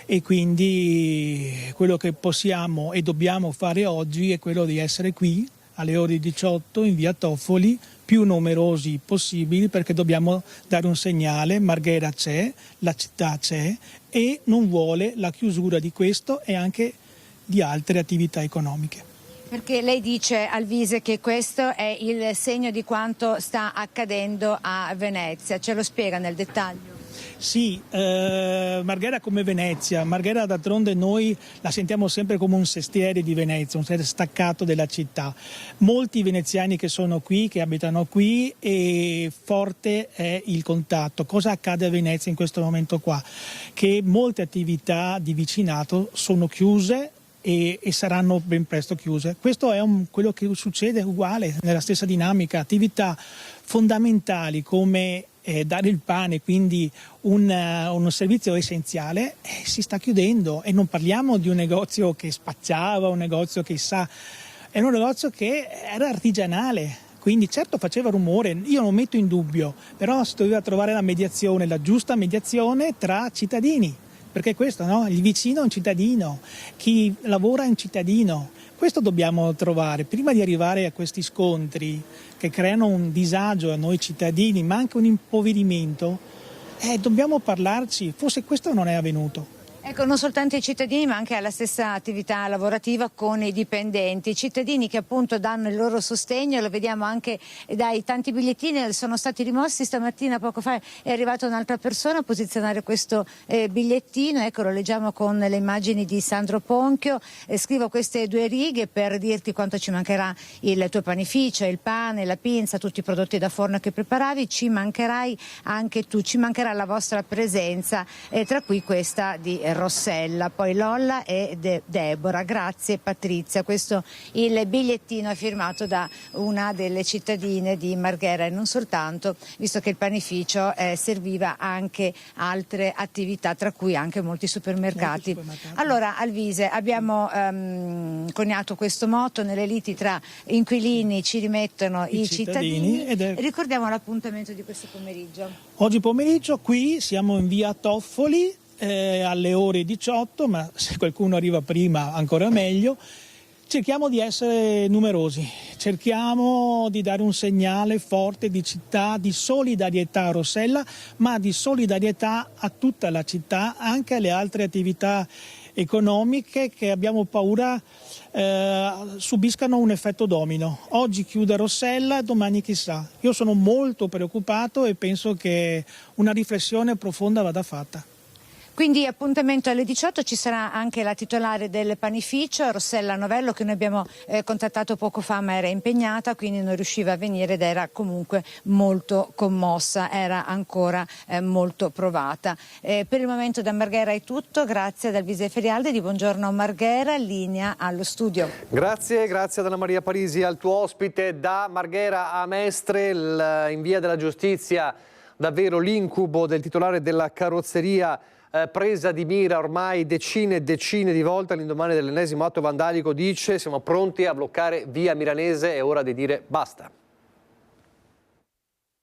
E quindi quello che possiamo e dobbiamo fare oggi è quello di essere qui alle ore 18 in via Toffoli, più numerosi possibili, perché dobbiamo dare un segnale: Marghera c'è, la città c'è e non vuole la chiusura di questo e anche di altre attività economiche. Perché lei dice, Alvise, che questo è il segno di quanto sta accadendo a Venezia. Ce lo spiega nel dettaglio? Sì, Marghera come Venezia. Marghera d'altronde noi la sentiamo sempre come un sestiere di Venezia, un sestiere staccato della città. Molti veneziani che sono qui, che abitano qui, e forte è il contatto. Cosa accade a Venezia in questo momento qua? Che molte attività di vicinato sono chiuse e saranno ben presto chiuse. Questo è quello che succede uguale, nella stessa dinamica. Attività fondamentali come dare il pane, quindi un servizio essenziale, si sta chiudendo. E non parliamo di un negozio che spacciava, un negozio che è un negozio che era artigianale. Quindi certo faceva rumore, io non metto in dubbio, però si doveva trovare la mediazione, la giusta mediazione tra cittadini. Perché questo, no? Il vicino è un cittadino, chi lavora è un cittadino. Questo dobbiamo trovare, prima di arrivare a questi scontri che creano un disagio a noi cittadini, ma anche un impoverimento. Dobbiamo parlarci, forse questo non è avvenuto. Ecco, non soltanto i cittadini ma anche alla stessa attività lavorativa con i dipendenti, i cittadini che appunto danno il loro sostegno, lo vediamo anche dai tanti bigliettini, sono stati rimossi stamattina, poco fa è arrivata un'altra persona a posizionare questo bigliettino, ecco lo leggiamo con le immagini di Sandro Ponchio, scrivo queste 2 righe per dirti quanto ci mancherà il tuo panificio, il pane, la pinza, tutti i prodotti da forno che preparavi, ci mancherai anche tu, ci mancherà la vostra presenza, tra cui questa di Rossella, poi Lolla e Deborah, grazie Patrizia. Questo il bigliettino è firmato da una delle cittadine di Marghera e non soltanto, visto che il panificio serviva anche altre attività, tra cui anche molti supermercati. Allora Alvise, abbiamo coniato questo motto: nelle liti tra inquilini ci rimettono i cittadini. Ricordiamo l'appuntamento di questo pomeriggio. Oggi pomeriggio qui siamo in via Toffoli alle ore 18, ma se qualcuno arriva prima ancora meglio. Cerchiamo di essere numerosi, cerchiamo di dare un segnale forte di città, di solidarietà a Rossella, ma di solidarietà a tutta la città, anche alle altre attività economiche che abbiamo paura subiscano un effetto domino. Oggi chiude Rossella, domani chissà. Io sono molto preoccupato e penso che una riflessione profonda vada fatta. Quindi appuntamento alle 18, ci sarà anche la titolare del panificio, Rossella Novello, che noi abbiamo contattato poco fa ma era impegnata, quindi non riusciva a venire ed era comunque molto commossa, era ancora molto provata. Per il momento da Marghera è tutto, grazie ad Alvise Ferialdi, di Buongiorno Marghera, linea allo studio. Grazie ad Anna Maria Parisi, al tuo ospite. Da Marghera a Mestre, in via della Giustizia, davvero l'incubo del titolare della carrozzeria presa di mira ormai decine e decine di volte. All'indomani dell'ennesimo atto vandalico dice: siamo pronti a bloccare via Milanese, è ora di dire basta.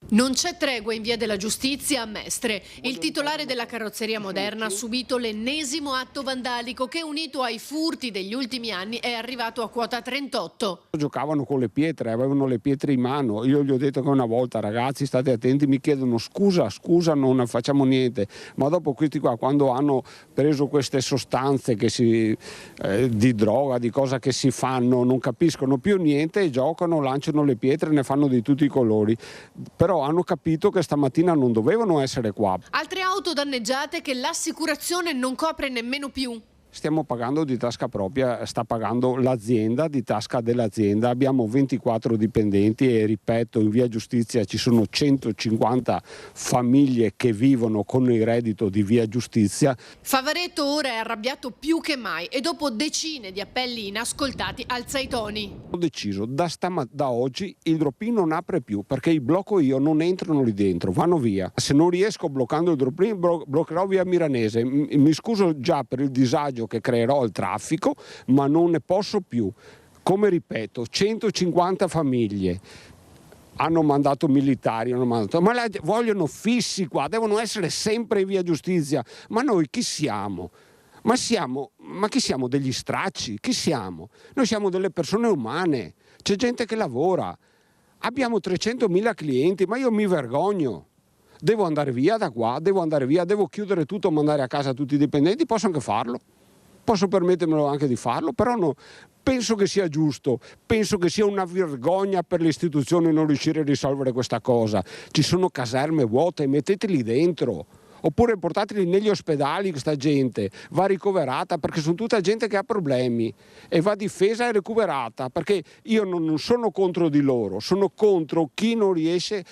Non c'è tregua in via della Giustizia a Mestre. Il titolare della carrozzeria moderna ha subito l'ennesimo atto vandalico che, unito ai furti degli ultimi anni, è arrivato a quota 38. Giocavano con le pietre, avevano le pietre in mano. Io gli ho detto che una volta: ragazzi, state attenti, mi chiedono scusa, non facciamo niente. Ma dopo questi qua, quando hanno preso queste sostanze di droga, di cosa che si fanno, non capiscono più niente e giocano, lanciano le pietre, ne fanno di tutti i colori. Però hanno capito che stamattina non dovevano essere qua. Altre auto danneggiate che l'assicurazione non copre nemmeno più. Stiamo pagando di tasca propria, sta pagando l'azienda, di tasca dell'azienda. Abbiamo 24 dipendenti e ripeto, in via Giustizia ci sono 150 famiglie che vivono con il reddito di via Giustizia. Favaretto ora è arrabbiato più che mai e dopo decine di appelli inascoltati alza i toni. Ho deciso da oggi il drop-in non apre più perché il blocco io non entrano lì dentro, vanno via. Se non riesco bloccando il drop-in bloccherò via Milanese. Mi scuso già per il disagio che creerò il traffico, ma non ne posso più. Come ripeto, 150 famiglie hanno mandato militari, ma vogliono fissi qua, devono essere sempre in via Giustizia. Ma noi chi siamo? Ma chi siamo? Degli stracci? Chi siamo? Noi siamo delle persone umane, c'è gente che lavora, abbiamo 300.000 clienti, ma io mi vergogno. Devo andare via da qua, devo chiudere tutto, mandare a casa tutti i dipendenti, posso anche farlo. Posso permettermelo anche di farlo, però no, penso che sia giusto, penso che sia una vergogna per le istituzioni non riuscire a risolvere questa cosa. Ci sono caserme vuote, metteteli dentro, oppure portateli negli ospedali, questa gente va ricoverata perché sono tutta gente che ha problemi e va difesa e recuperata, perché io non sono contro di loro, sono contro chi non riesce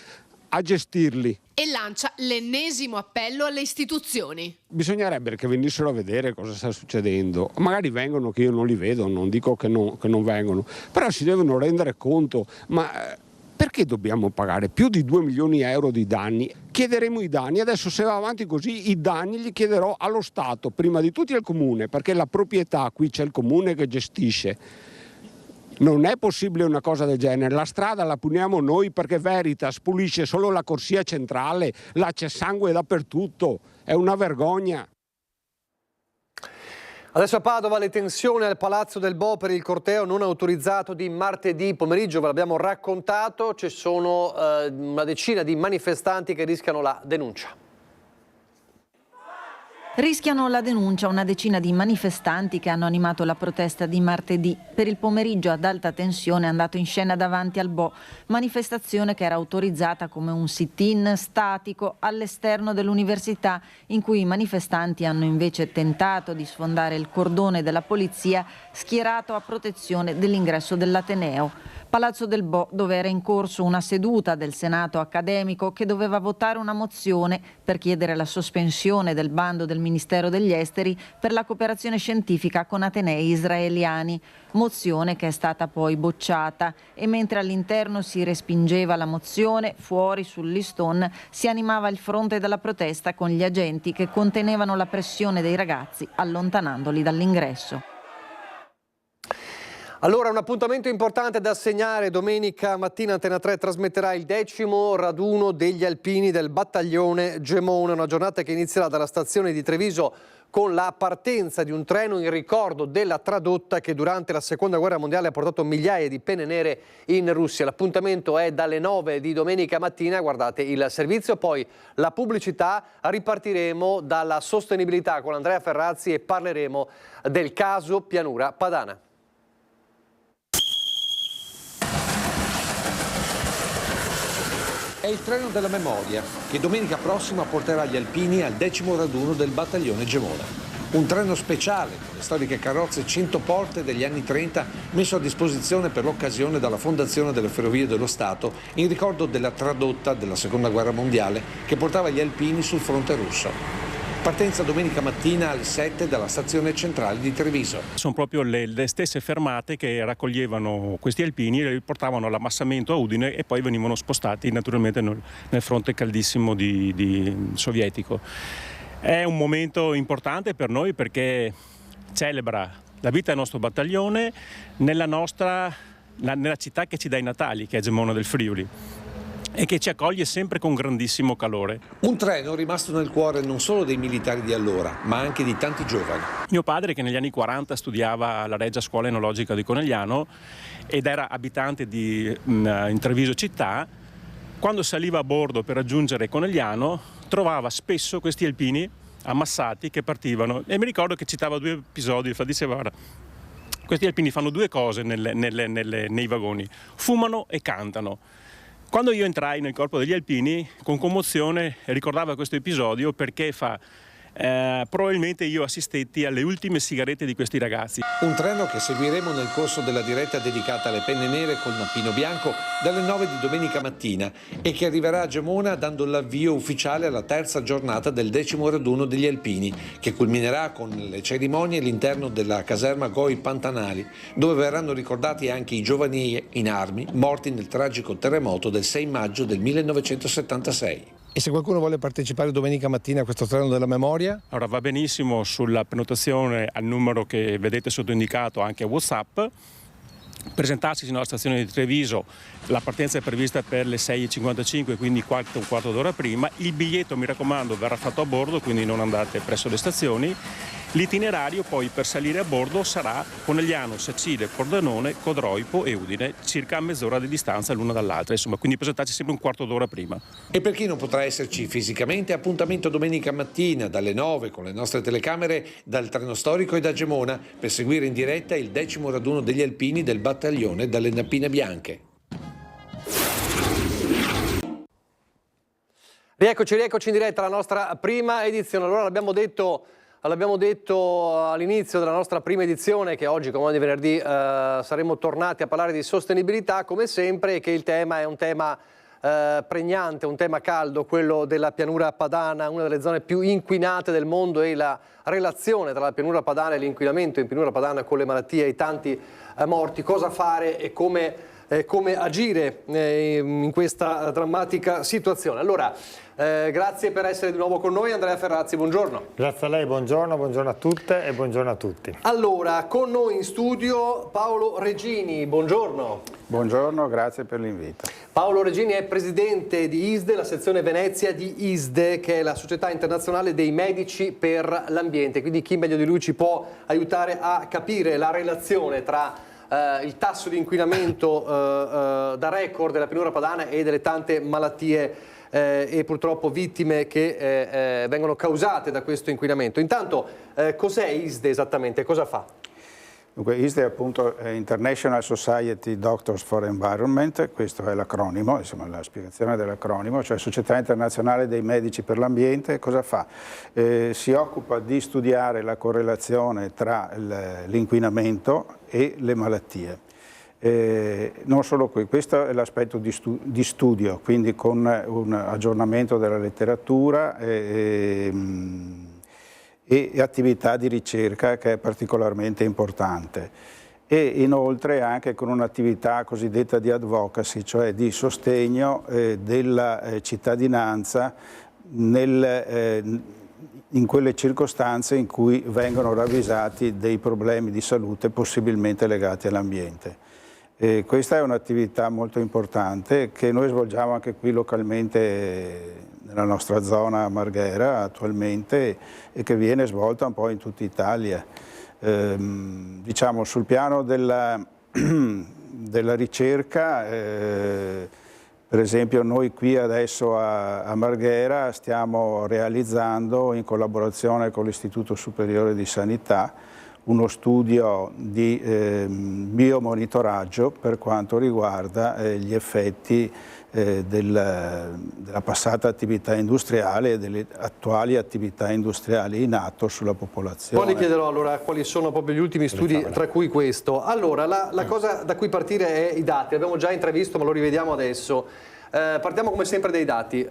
a gestirli. E lancia l'ennesimo appello alle istituzioni. Bisognerebbe che venissero a vedere cosa sta succedendo. Magari vengono che io non li vedo, non dico che non vengono, però si devono rendere conto. Ma perché dobbiamo pagare più di 2 milioni di euro di danni? Chiederemo i danni, adesso se va avanti così i danni li chiederò allo Stato, prima di tutti al Comune, perché la proprietà qui c'è il Comune che gestisce. Non è possibile una cosa del genere, la strada la puniamo noi perché Veritas pulisce solo la corsia centrale, là c'è sangue dappertutto, è una vergogna. Adesso a Padova le tensioni al Palazzo del Bo per il corteo non autorizzato di martedì pomeriggio, ve l'abbiamo raccontato, ci sono una decina di manifestanti che rischiano la denuncia. Rischiano la denuncia una decina di manifestanti che hanno animato la protesta di martedì. Per il pomeriggio ad alta tensione è andato in scena davanti al Bo, manifestazione che era autorizzata come un sit-in statico all'esterno dell'università, in cui i manifestanti hanno invece tentato di sfondare il cordone della polizia schierato a protezione dell'ingresso dell'Ateneo. Palazzo del Bo, dove era in corso una seduta del Senato accademico che doveva votare una mozione per chiedere la sospensione del bando del Ministero degli Esteri per la cooperazione scientifica con atenei israeliani. Mozione che è stata poi bocciata, e mentre all'interno si respingeva la mozione, fuori sul listone si animava il fronte della protesta con gli agenti che contenevano la pressione dei ragazzi allontanandoli dall'ingresso. Allora, un appuntamento importante da segnare: domenica mattina Antena 3 trasmetterà il 10° raduno degli alpini del battaglione Gemona, una giornata che inizierà dalla stazione di Treviso con la partenza di un treno in ricordo della tradotta che durante la Seconda Guerra Mondiale ha portato migliaia di penne nere in Russia. L'appuntamento è dalle 9 di domenica mattina, guardate il servizio, poi la pubblicità, ripartiremo dalla sostenibilità con Andrea Ferrazzi e parleremo del caso Pianura Padana. È il treno della memoria che domenica prossima porterà gli alpini al 10° raduno del battaglione Gemona. Un treno speciale con le storiche carrozze 100 porte degli anni 30 messo a disposizione per l'occasione dalla Fondazione delle Ferrovie dello Stato in ricordo della tradotta della Seconda Guerra Mondiale che portava gli alpini sul fronte russo. Partenza domenica mattina alle 7 dalla stazione centrale di Treviso. Sono proprio le stesse fermate che raccoglievano questi alpini e li portavano all'ammassamento a Udine e poi venivano spostati naturalmente nel fronte caldissimo sovietico. È un momento importante per noi perché celebra la vita del nostro battaglione nella città che ci dà i natali, che è Gemona del Friuli, e che ci accoglie sempre con grandissimo calore. Un treno rimasto nel cuore non solo dei militari di allora, ma anche di tanti giovani. Mio padre, che negli anni 40 studiava alla Regia Scuola Enologica di Conegliano ed era abitante in Treviso città, quando saliva a bordo per raggiungere Conegliano trovava spesso questi alpini ammassati che partivano, e mi ricordo che citava 2 episodi, diceva: guarda, questi alpini fanno 2 cose nei vagoni, fumano e cantano. Quando io entrai nel corpo degli alpini, con commozione ricordava questo episodio perché probabilmente io assistetti alle ultime sigarette di questi ragazzi. Un treno che seguiremo nel corso della diretta dedicata alle penne nere col nappino bianco dalle 9 di domenica mattina e che arriverà a Gemona dando l'avvio ufficiale alla 3ª giornata del 10° raduno degli alpini, che culminerà con le cerimonie all'interno della caserma Goi Pantanali, dove verranno ricordati anche i giovani in armi morti nel tragico terremoto del 6 maggio del 1976. E se qualcuno vuole partecipare domenica mattina a questo treno della memoria? Allora, va benissimo sulla prenotazione al numero che vedete sottoindicato anche a WhatsApp, presentarsi nella stazione di Treviso. La partenza è prevista per le 6:55, quindi un quarto d'ora prima. Il biglietto, mi raccomando, verrà fatto a bordo, quindi non andate presso le stazioni. L'itinerario poi per salire a bordo sarà Conegliano, Sacile, Pordenone, Codroipo e Udine, circa a mezz'ora di distanza l'una dall'altra, insomma, quindi presentarci sempre un quarto d'ora prima. E per chi non potrà esserci fisicamente, appuntamento domenica mattina dalle 9 con le nostre telecamere dal treno storico e da Gemona per seguire in diretta il 10° raduno degli alpini del battaglione dalle nappine bianche. Rieccoci in diretta alla nostra prima edizione. Allora l'abbiamo detto all'inizio della nostra prima edizione che oggi, come ogni venerdì, saremmo tornati a parlare di sostenibilità come sempre, e che il tema è un tema pregnante, un tema caldo, quello della pianura padana, una delle zone più inquinate del mondo, e la relazione tra la pianura padana e l'inquinamento in pianura padana con le malattie e i tanti morti. Cosa fare e come agire in questa drammatica situazione. Allora, grazie per essere di nuovo con noi, Andrea Ferrazzi, buongiorno. Grazie a lei, buongiorno a tutte e buongiorno a tutti. Allora, con noi in studio Paolo Regini, buongiorno. Buongiorno, grazie per l'invito. Paolo Regini è presidente di ISDE, la sezione Venezia di ISDE, che è la Società Internazionale dei Medici per l'Ambiente, quindi chi meglio di lui ci può aiutare a capire la relazione tra il tasso di inquinamento da record della pianura padana e delle tante malattie e purtroppo vittime che vengono causate da questo inquinamento. Intanto cos'è ISDE esattamente? Cosa fa? Dunque, ISDE è appunto International Society Doctors for Environment, questo è l'acronimo, insomma la spiegazione dell'acronimo, cioè Società Internazionale dei Medici per l'Ambiente. Cosa fa? Si occupa di studiare la correlazione tra l'inquinamento e le malattie. Non solo questo è l'aspetto di studio, quindi con un aggiornamento della letteratura e attività di ricerca che è particolarmente importante, e inoltre anche con un'attività cosiddetta di advocacy, cioè di sostegno della cittadinanza in quelle circostanze in cui vengono ravvisati dei problemi di salute possibilmente legati all'ambiente. Questa è un'attività molto importante che noi svolgiamo anche qui localmente nella nostra zona Marghera attualmente e che viene svolta un po' in tutta Italia. Diciamo sul piano della ricerca, per esempio noi qui adesso a Marghera stiamo realizzando in collaborazione con l'Istituto Superiore di Sanità uno studio di biomonitoraggio per quanto riguarda gli effetti della passata attività industriale e delle attuali attività industriali in atto sulla popolazione. Poi le chiederò allora quali sono proprio gli ultimi studi, tra cui questo. Allora, la cosa da cui partire è i dati, abbiamo già intravisto ma lo rivediamo adesso. Partiamo come sempre dai dati.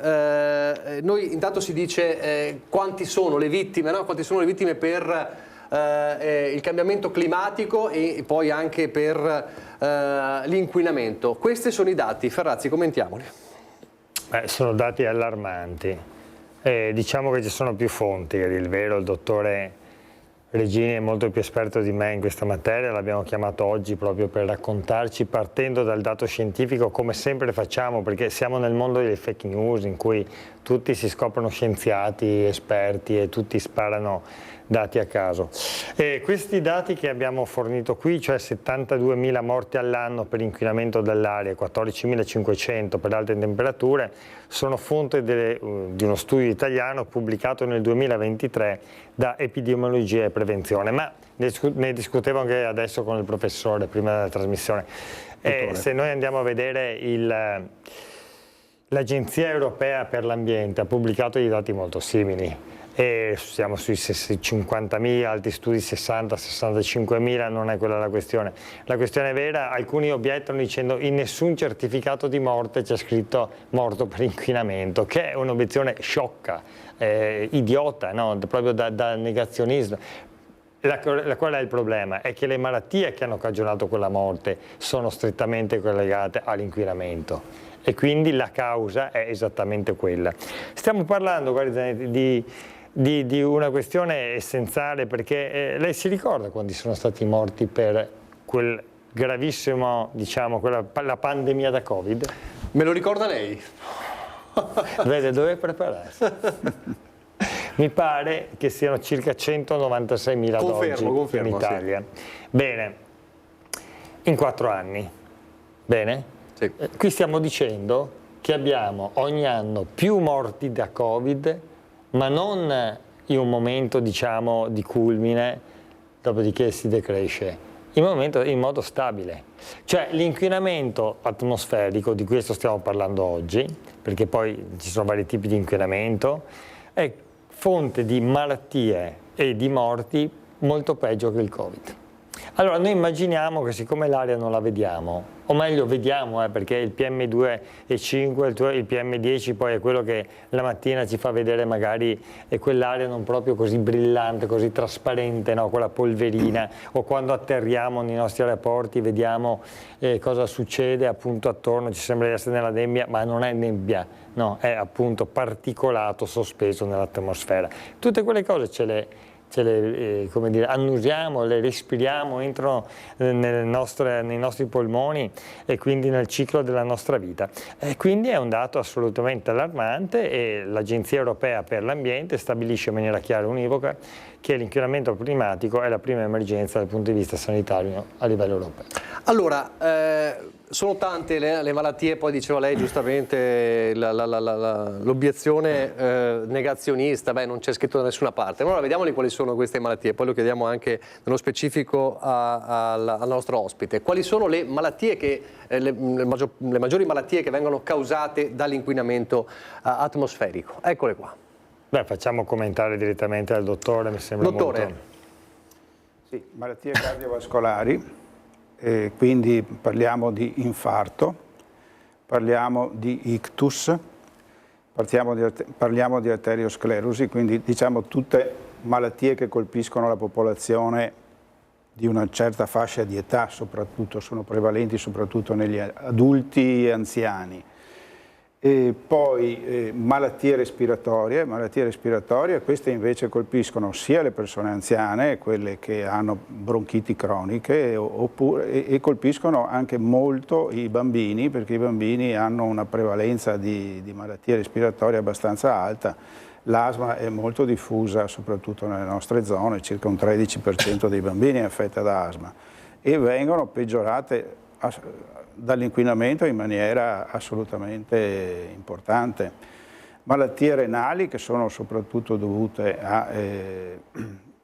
Noi intanto si dice quanti sono le vittime, no? Quanti sono le vittime per il cambiamento climatico e poi anche per l'inquinamento. Questi sono i dati, Ferrazzi, commentiamoli. Sono dati allarmanti. Diciamo che ci sono più fonti, a dire il vero. Il dottore Regini è molto più esperto di me in questa materia, l'abbiamo chiamato oggi proprio per raccontarci, partendo dal dato scientifico, come sempre facciamo, perché siamo nel mondo delle fake news in cui tutti si scoprono scienziati, esperti e tutti sparano dati a caso. Questi dati che abbiamo fornito qui, cioè 72.000 morti all'anno per inquinamento dell'aria e 14.500 per alte temperature, sono fonte di uno studio italiano pubblicato nel 2023 da Epidemiologia e Prevenzione, ma ne discutevo anche adesso con il professore prima della trasmissione. Se noi andiamo a vedere l'Agenzia Europea per l'Ambiente ha pubblicato dei dati molto simili. Siamo sui 50.000, altri studi 60-65.000, non è quella la questione. La questione vera, alcuni obiettano dicendo in nessun certificato di morte c'è scritto morto per inquinamento, che è un'obiezione sciocca, idiota, no? Proprio da negazionismo. Qual è il problema? È che le malattie che hanno cagionato quella morte sono strettamente collegate all'inquinamento e quindi la causa è esattamente quella. Stiamo parlando, guardi, di una questione essenziale, perché lei si ricorda quando sono stati morti per quel gravissimo, diciamo, la pandemia da Covid? Me lo ricorda lei? Vede, dove prepararsi. Mi pare che siano circa 196.000 dosi in Italia. Sì. Bene, in 4 anni. Bene? Sì. Qui stiamo dicendo che abbiamo ogni anno più morti da Covid, ma non in un momento, diciamo, di culmine, dopodiché si decresce, in modo stabile. Cioè l'inquinamento atmosferico, di questo stiamo parlando oggi, perché poi ci sono vari tipi di inquinamento, è fonte di malattie e di morti molto peggio che il Covid. Allora noi immaginiamo che siccome l'aria non la vediamo, o meglio vediamo perché il PM2,5, il PM10 poi è quello che la mattina ci fa vedere magari è quell'aria non proprio così brillante, così trasparente, no? Quella polverina, o quando atterriamo nei nostri aeroporti vediamo cosa succede appunto attorno, ci sembra di essere nella nebbia, ma non è nebbia, no, è appunto particolato sospeso nell'atmosfera. Tutte quelle cose come dire, annusiamo, le respiriamo, entrano nei nostri polmoni e quindi nel ciclo della nostra vita. E quindi è un dato assolutamente allarmante e l'Agenzia Europea per l'Ambiente stabilisce in maniera chiara e univoca che l'inquinamento climatico è la prima emergenza dal punto di vista sanitario a livello europeo. Allora, sono tante le malattie, poi diceva lei giustamente l'obiezione negazionista, beh non c'è scritto da nessuna parte, ma allora vediamoli quali sono queste malattie, poi lo chiediamo anche nello specifico al nostro ospite. Quali sono le malattie le maggiori malattie che vengono causate dall'inquinamento atmosferico? Eccole qua. Beh, facciamo commentare direttamente al dottore, mi sembra molto... Sì, malattie cardiovascolari. Quindi parliamo di infarto, parliamo di ictus, parliamo di arteriosclerosi, quindi diciamo tutte malattie che colpiscono la popolazione di una certa fascia di età, soprattutto sono prevalenti soprattutto negli adulti e anziani. E poi malattie respiratorie, queste invece colpiscono sia le persone anziane, quelle che hanno bronchiti croniche, e colpiscono anche molto i bambini, perché i bambini hanno una prevalenza di malattie respiratorie abbastanza alta. L'asma è molto diffusa soprattutto nelle nostre zone, circa un 13% dei bambini è affetta da asma e vengono peggiorate dall'inquinamento in maniera assolutamente importante. Malattie renali che sono soprattutto dovute a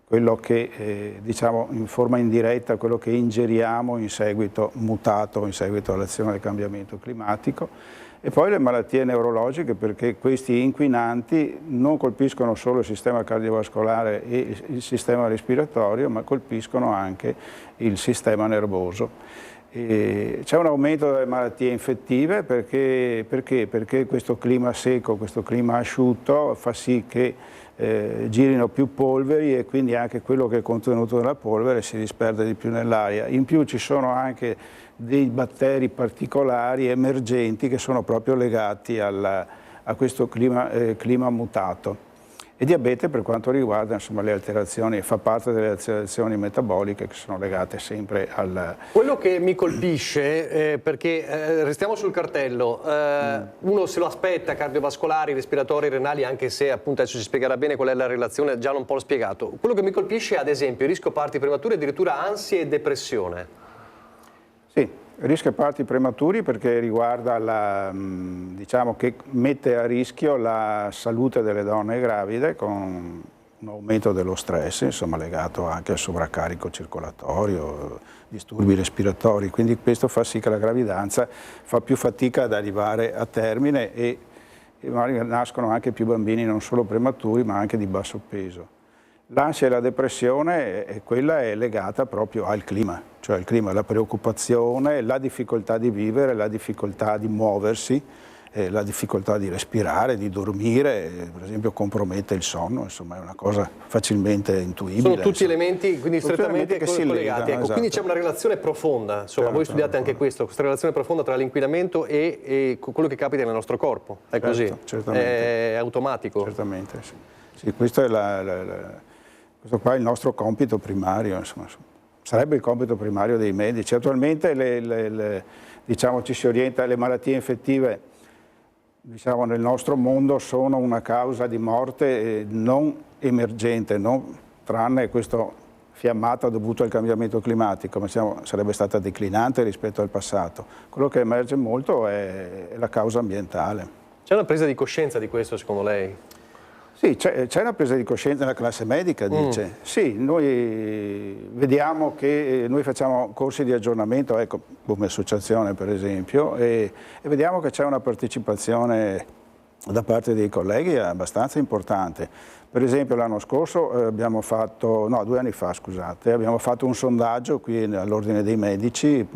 quello che diciamo in forma indiretta, quello che ingeriamo in seguito all'azione del cambiamento climatico, e poi le malattie neurologiche, perché questi inquinanti non colpiscono solo il sistema cardiovascolare e il sistema respiratorio, ma colpiscono anche il sistema nervoso. C'è un aumento delle malattie infettive perché questo clima secco, questo clima asciutto fa sì che girino più polveri e quindi anche quello che è contenuto nella polvere si disperde di più nell'aria. In più ci sono anche dei batteri particolari emergenti che sono proprio legati a questo clima mutato. E diabete per quanto riguarda insomma, le alterazioni, fa parte delle alterazioni metaboliche che sono legate sempre al... Quello che mi colpisce, perché restiamo sul cartello, uno se lo aspetta, cardiovascolari, respiratori, renali, anche se appunto adesso ci spiegherà bene qual è la relazione, già un po' l'ho spiegato. Quello che mi colpisce è ad esempio rischio parti prematuri, addirittura ansie e depressione. Sì. Rischio parti prematuri perché riguarda diciamo che mette a rischio la salute delle donne gravide con un aumento dello stress, insomma legato anche al sovraccarico circolatorio, disturbi respiratori, quindi questo fa sì che la gravidanza fa più fatica ad arrivare a termine e nascono anche più bambini non solo prematuri ma anche di basso peso. L'ansia e la depressione, quella è legata proprio al clima, cioè il clima, la preoccupazione, la difficoltà di vivere, la difficoltà di muoversi, la difficoltà di respirare, di dormire, per esempio compromette il sonno, insomma è una cosa facilmente intuibile. Sono tutti elementi quindi strettamente collegati. Ecco, esatto. Quindi c'è una relazione profonda, insomma voi studiate anche questo, questa relazione profonda tra l'inquinamento e quello che capita nel nostro corpo, è così? Certamente. È automatico? Certamente, sì. Sì, questo è questo qua è il nostro compito primario, insomma, sarebbe il compito primario dei medici. Attualmente diciamo, ci si orienta, le malattie infettive diciamo, nel nostro mondo sono una causa di morte non emergente, tranne questo fiammata dovuto al cambiamento climatico, ma sarebbe stata declinante rispetto al passato. Quello che emerge molto è la causa ambientale. C'è una presa di coscienza di questo secondo lei? Sì, c'è una presa di coscienza nella classe medica, dice. Sì, noi vediamo che noi facciamo corsi di aggiornamento, ecco, come associazione per esempio, e vediamo che c'è una partecipazione da parte dei colleghi abbastanza importante. Per esempio l'anno scorso abbiamo fatto, no 2 anni fa scusate, abbiamo fatto un sondaggio qui all'Ordine dei Medici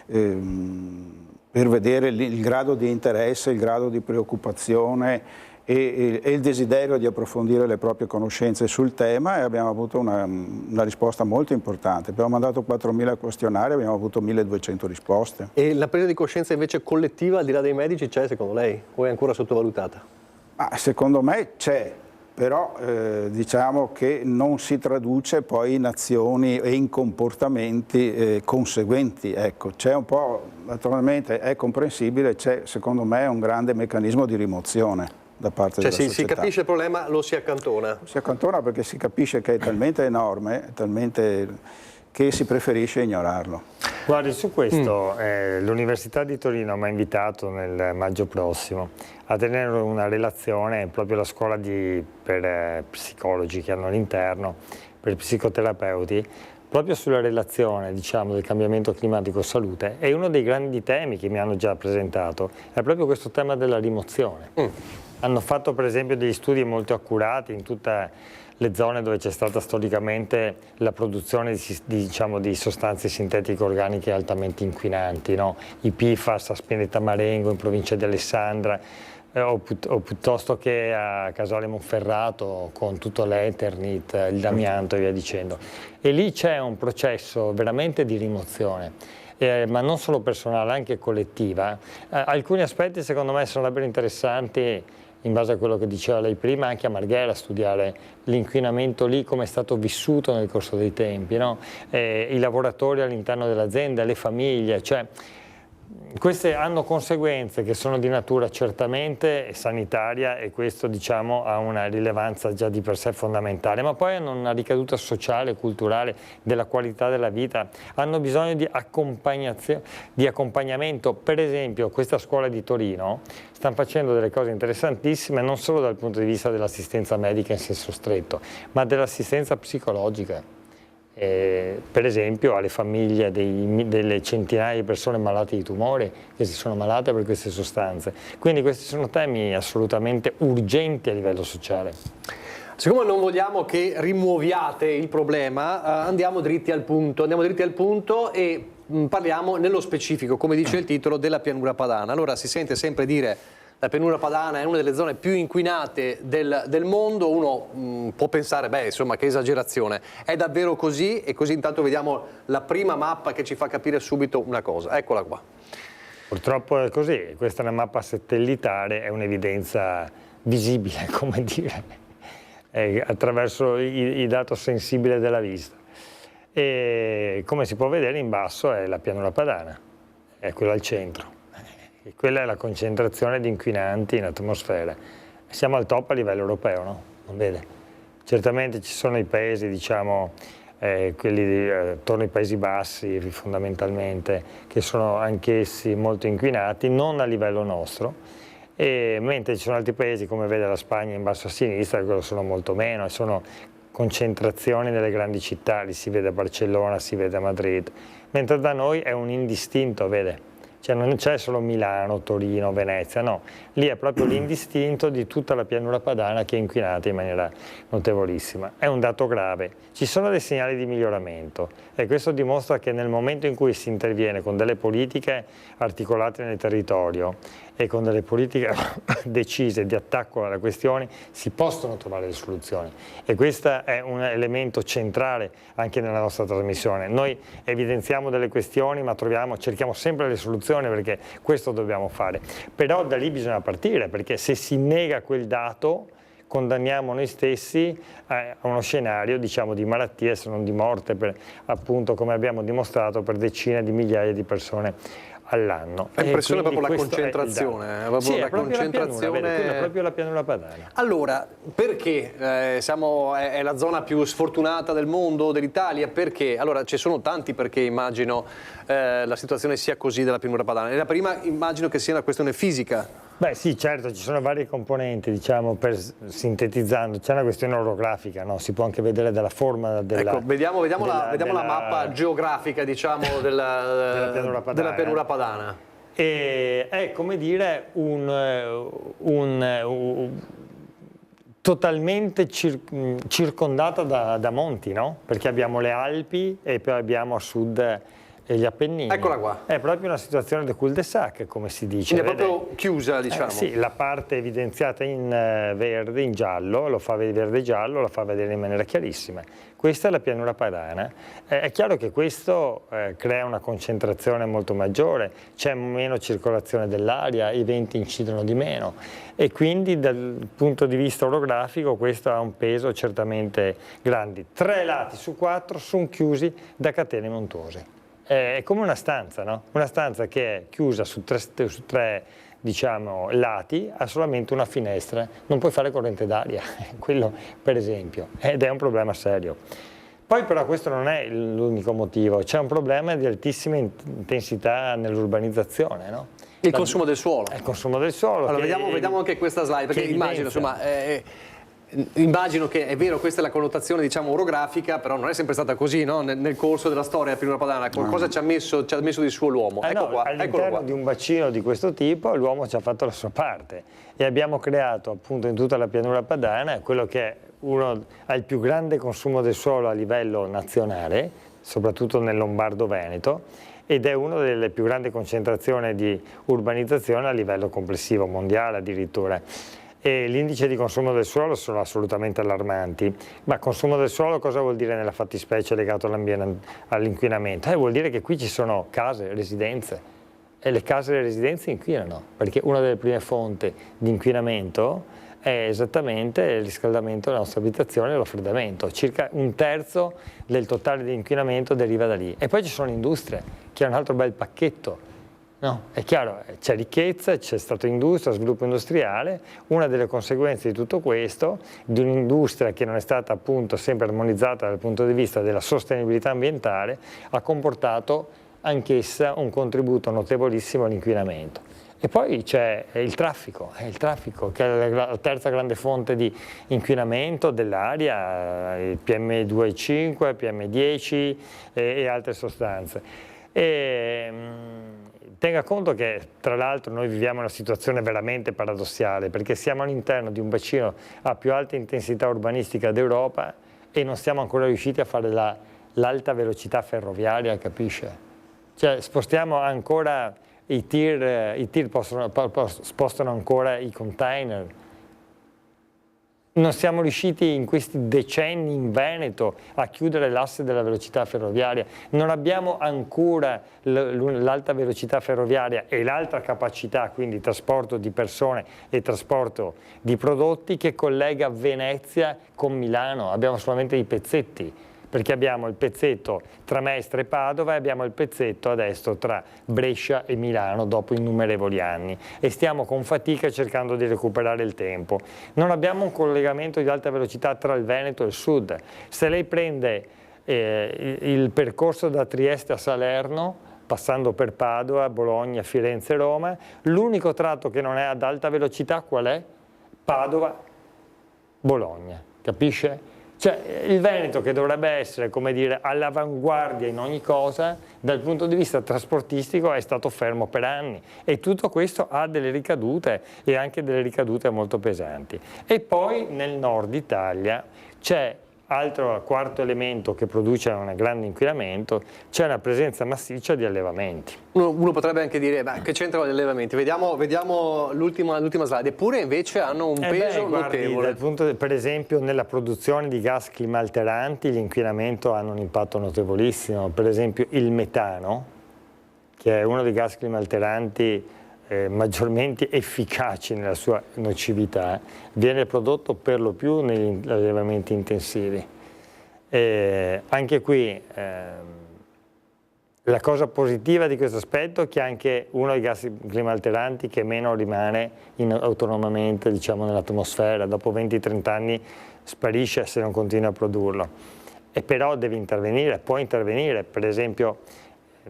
per vedere il grado di interesse, il grado di preoccupazione e il desiderio di approfondire le proprie conoscenze sul tema e abbiamo avuto una risposta molto importante. Abbiamo mandato 4.000 questionari, abbiamo avuto 1.200 risposte. E la presa di coscienza invece collettiva al di là dei medici c'è secondo lei o è ancora sottovalutata? Ma secondo me c'è, però diciamo che non si traduce poi in azioni e in comportamenti conseguenti. Ecco, c'è un po', naturalmente è comprensibile, c'è secondo me un grande meccanismo di rimozione da parte della società. Si capisce il problema, lo si accantona. Si accantona perché si capisce che è talmente enorme, che si preferisce ignorarlo. Guardi, su questo l'Università di Torino mi ha invitato nel maggio prossimo a tenere una relazione, proprio la scuola per psicologi che hanno all'interno, per psicoterapeuti, proprio sulla relazione, diciamo, del cambiamento climatico-salute. E uno dei grandi temi che mi hanno già presentato è proprio questo tema della rimozione. Hanno fatto per esempio degli studi molto accurati in tutte le zone dove c'è stata storicamente la produzione di sostanze sintetiche organiche altamente inquinanti, no? I PFAS a Spinetta Marengo in provincia di Alessandra, o piuttosto che a Casale Monferrato con tutto l'Eternit, il Damianto e via dicendo. E lì c'è un processo veramente di rimozione. Ma non solo personale, anche collettiva. Alcuni aspetti secondo me sarebbero interessanti, in base a quello che diceva lei prima, anche a Marghera, studiare l'inquinamento lì, come è stato vissuto nel corso dei tempi, no? I lavoratori all'interno dell'azienda, le famiglie, cioè queste hanno conseguenze che sono di natura certamente sanitaria, e questo diciamo ha una rilevanza già di per sé fondamentale, ma poi hanno una ricaduta sociale, culturale, della qualità della vita, hanno bisogno di accompagnamento. Per esempio questa scuola di Torino stanno facendo delle cose interessantissime non solo dal punto di vista dell'assistenza medica in senso stretto, ma dell'assistenza psicologica. Per esempio alle famiglie delle centinaia di persone malate di tumore che si sono malate per queste sostanze. Quindi questi sono temi assolutamente urgenti a livello sociale. Siccome non vogliamo che rimuoviate il problema, andiamo dritti al punto e parliamo nello specifico, come dice il titolo, della pianura padana. Allora si sente sempre dire la pianura padana è una delle zone più inquinate del mondo, uno può pensare, beh insomma che esagerazione, è davvero così? E così intanto vediamo la prima mappa che ci fa capire subito una cosa, eccola qua. Purtroppo è così, questa è una mappa satellitare, è un'evidenza visibile, come dire, attraverso i dati sensibili della vista. E come si può vedere in basso è la pianura padana, è quella al centro. E quella è la concentrazione di inquinanti in atmosfera. Siamo al top a livello europeo, no? Non vede? Certamente ci sono i paesi, diciamo, quelli attorno ai Paesi Bassi fondamentalmente, che sono anch'essi molto inquinati, non a livello nostro, mentre ci sono altri paesi come vede la Spagna in basso a sinistra, che sono molto meno, e sono concentrazioni nelle grandi città, li si vede a Barcellona, si vede a Madrid, mentre da noi è un indistinto, vede? Cioè non c'è solo Milano, Torino, Venezia, no, lì è proprio l'indistinto di tutta la pianura padana che è inquinata in maniera notevolissima. È un dato grave, ci sono dei segnali di miglioramento e questo dimostra che nel momento in cui si interviene con delle politiche articolate nel territorio e con delle politiche decise di attacco alla questione si possono trovare le soluzioni, e questo è un elemento centrale anche nella nostra trasmissione. Noi evidenziamo delle questioni ma cerchiamo sempre le soluzioni, perché questo dobbiamo fare, però da lì bisogna partire, perché se si nega quel dato condanniamo noi stessi a uno scenario, diciamo, di malattie, se non di morte, appunto come abbiamo dimostrato, per decine di migliaia di persone all'anno. È impressione proprio la concentrazione, è proprio la pianura padana. Allora, perché è la zona più sfortunata del mondo, dell'Italia? Perché? Allora, ci sono tanti perché immagino la situazione sia così della pianura padana. E la prima immagino che sia una questione fisica. Beh sì, certo, ci sono varie componenti, diciamo, sintetizzando, c'è una questione orografica, no? Si può anche vedere dalla forma della... Ecco, vediamo la mappa geografica, diciamo, della pianura padana. E è, come dire, totalmente circondata da monti, no? Perché abbiamo le Alpi e poi abbiamo a sud e gli Appennini. Eccola qua. È proprio una situazione de cul-de-sac, come si dice. Quindi è proprio chiusa, diciamo. Sì, la parte evidenziata in verde, in giallo, lo fa vedere verde e giallo, lo fa vedere in maniera chiarissima. Questa è la pianura padana. È chiaro che questo crea una concentrazione molto maggiore, c'è meno circolazione dell'aria, i venti incidono di meno e quindi dal punto di vista orografico questo ha un peso certamente grande. 3 lati su 4 sono chiusi da catene montuose. È come una stanza, no? Una stanza che è chiusa su tre diciamo, lati, ha solamente una finestra, non puoi fare corrente d'aria, quello per esempio, ed è un problema serio. Poi però questo non è l'unico motivo, c'è un problema di altissima intensità nell'urbanizzazione, no? Il consumo del suolo. Il consumo del suolo. Allora, vediamo anche questa slide, perché immagino, insomma, immagino che è vero, questa è la connotazione diciamo orografica, però non è sempre stata così, no? Nel corso della storia della pianura padana, qualcosa ci ha messo di suo l'uomo. Ecco qua, all'interno di un bacino di questo tipo l'uomo ci ha fatto la sua parte e abbiamo creato appunto in tutta la pianura padana quello che è ha il più grande consumo del suolo a livello nazionale, soprattutto nel Lombardo-Veneto, ed è una delle più grandi concentrazioni di urbanizzazione a livello complessivo mondiale addirittura. E l'indice di consumo del suolo sono assolutamente allarmanti. Ma consumo del suolo cosa vuol dire nella fattispecie legato all'inquinamento? Vuol dire che qui ci sono case, residenze e le case e le residenze inquinano, perché una delle prime fonti di inquinamento è esattamente il riscaldamento della nostra abitazione e lo raffreddamento. Circa 1/3 del totale di inquinamento deriva da lì. E poi ci sono industrie, che è un altro bel pacchetto. No, è chiaro, c'è ricchezza, c'è stato industria, sviluppo industriale. Una delle conseguenze di tutto questo, di un'industria che non è stata appunto sempre armonizzata dal punto di vista della sostenibilità ambientale, ha comportato anch'essa un contributo notevolissimo all'inquinamento. E poi c'è il traffico che è la terza grande fonte di inquinamento dell'aria, il PM2,5, PM10 e altre sostanze. Tenga conto che tra l'altro noi viviamo una situazione veramente paradossale, perché siamo all'interno di un bacino a più alta intensità urbanistica d'Europa e non siamo ancora riusciti a fare l'alta velocità ferroviaria, capisce? Cioè spostiamo ancora i tir spostano ancora i container. Non siamo riusciti in questi decenni in Veneto a chiudere l'asse della velocità ferroviaria, non abbiamo ancora l'alta velocità ferroviaria e l'alta capacità, quindi trasporto di persone e trasporto di prodotti, che collega Venezia con Milano, abbiamo solamente i pezzetti. Perché abbiamo il pezzetto tra Mestre e Padova e abbiamo il pezzetto adesso tra Brescia e Milano dopo innumerevoli anni e stiamo con fatica cercando di recuperare il tempo. Non abbiamo un collegamento di alta velocità tra il Veneto e il sud. Se lei prende il percorso da Trieste a Salerno, passando per Padova, Bologna, Firenze e Roma, l'unico tratto che non è ad alta velocità qual è? Padova-Bologna, capisce? Cioè il Veneto, che dovrebbe essere, come dire, all'avanguardia in ogni cosa, dal punto di vista trasportistico è stato fermo per anni e tutto questo ha delle ricadute e anche delle ricadute molto pesanti. E poi nel nord Italia c'è altro quarto elemento che produce un grande inquinamento, c'è una presenza massiccia di allevamenti. Uno potrebbe anche dire, ma che c'entrano gli allevamenti? Vediamo l'ultima slide, eppure invece hanno un peso notevole. Per esempio nella produzione di gas climalteranti l'inquinamento hanno un impatto notevolissimo, per esempio il metano, che è uno dei gas climalteranti maggiormente efficaci nella sua nocività, viene prodotto per lo più negli allevamenti intensivi. Anche qui la cosa positiva di questo aspetto è che anche uno dei gas climalteranti che meno rimane autonomamente, diciamo, nell'atmosfera, dopo 20-30 anni sparisce se non continua a produrlo. E però deve intervenire, può intervenire, per esempio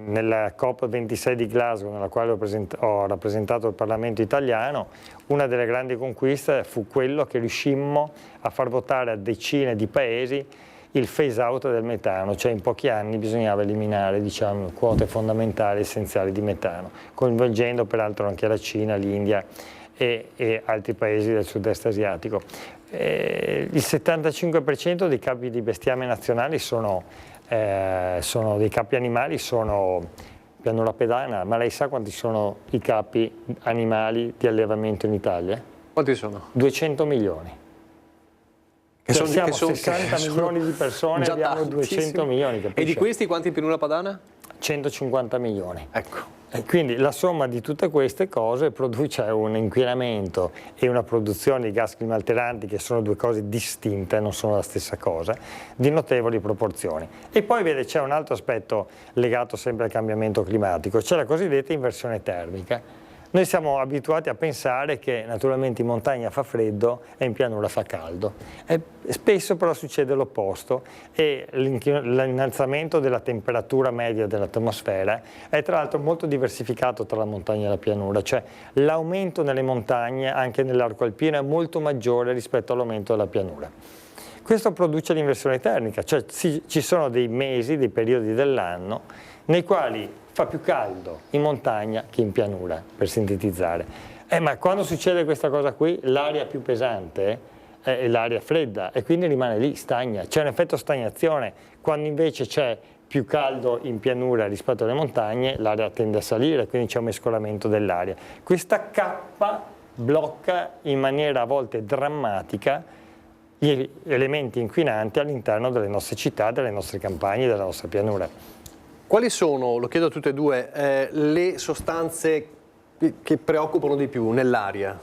nella COP26 di Glasgow, nella quale ho rappresentato il Parlamento italiano, una delle grandi conquiste fu quello che riuscimmo a far votare a decine di paesi il phase out del metano, cioè in pochi anni bisognava eliminare, diciamo, quote fondamentali essenziali di metano, coinvolgendo peraltro anche la Cina, l'India e altri paesi del sud-est asiatico. Il 75% dei capi di bestiame nazionali sono sono dei capi animali, sono pianura padana, ma lei sa quanti sono i capi animali di allevamento in Italia? Quanti sono? 200 milioni. Cioè siamo 60 milioni di persone, abbiamo 200 milioni. Capisci? E di questi quanti in pianura padana? 150 milioni. Ecco. E quindi la somma di tutte queste cose produce un inquinamento e una produzione di gas climalteranti, che sono due cose distinte, non sono la stessa cosa, di notevoli proporzioni. E poi vede, c'è un altro aspetto legato sempre al cambiamento climatico, c'è la cosiddetta inversione termica. Noi siamo abituati a pensare che naturalmente in montagna fa freddo e in pianura fa caldo. Spesso però succede l'opposto e l'innalzamento della temperatura media dell'atmosfera è tra l'altro molto diversificato tra la montagna e la pianura, cioè l'aumento nelle montagne, anche nell'arco alpino, è molto maggiore rispetto all'aumento della pianura. Questo produce l'inversione termica, cioè ci sono dei mesi, dei periodi dell'anno nei quali fa più caldo in montagna che in pianura, per sintetizzare. Ma quando succede questa cosa qui, l'aria più pesante è l'aria fredda e quindi rimane lì, stagna. C'è un effetto stagnazione, quando invece c'è più caldo in pianura rispetto alle montagne, l'aria tende a salire, quindi c'è un mescolamento dell'aria. Questa cappa blocca in maniera a volte drammatica gli elementi inquinanti all'interno delle nostre città, delle nostre campagne, della nostra pianura. Quali sono, lo chiedo a tutte e due, le sostanze che preoccupano di più nell'aria?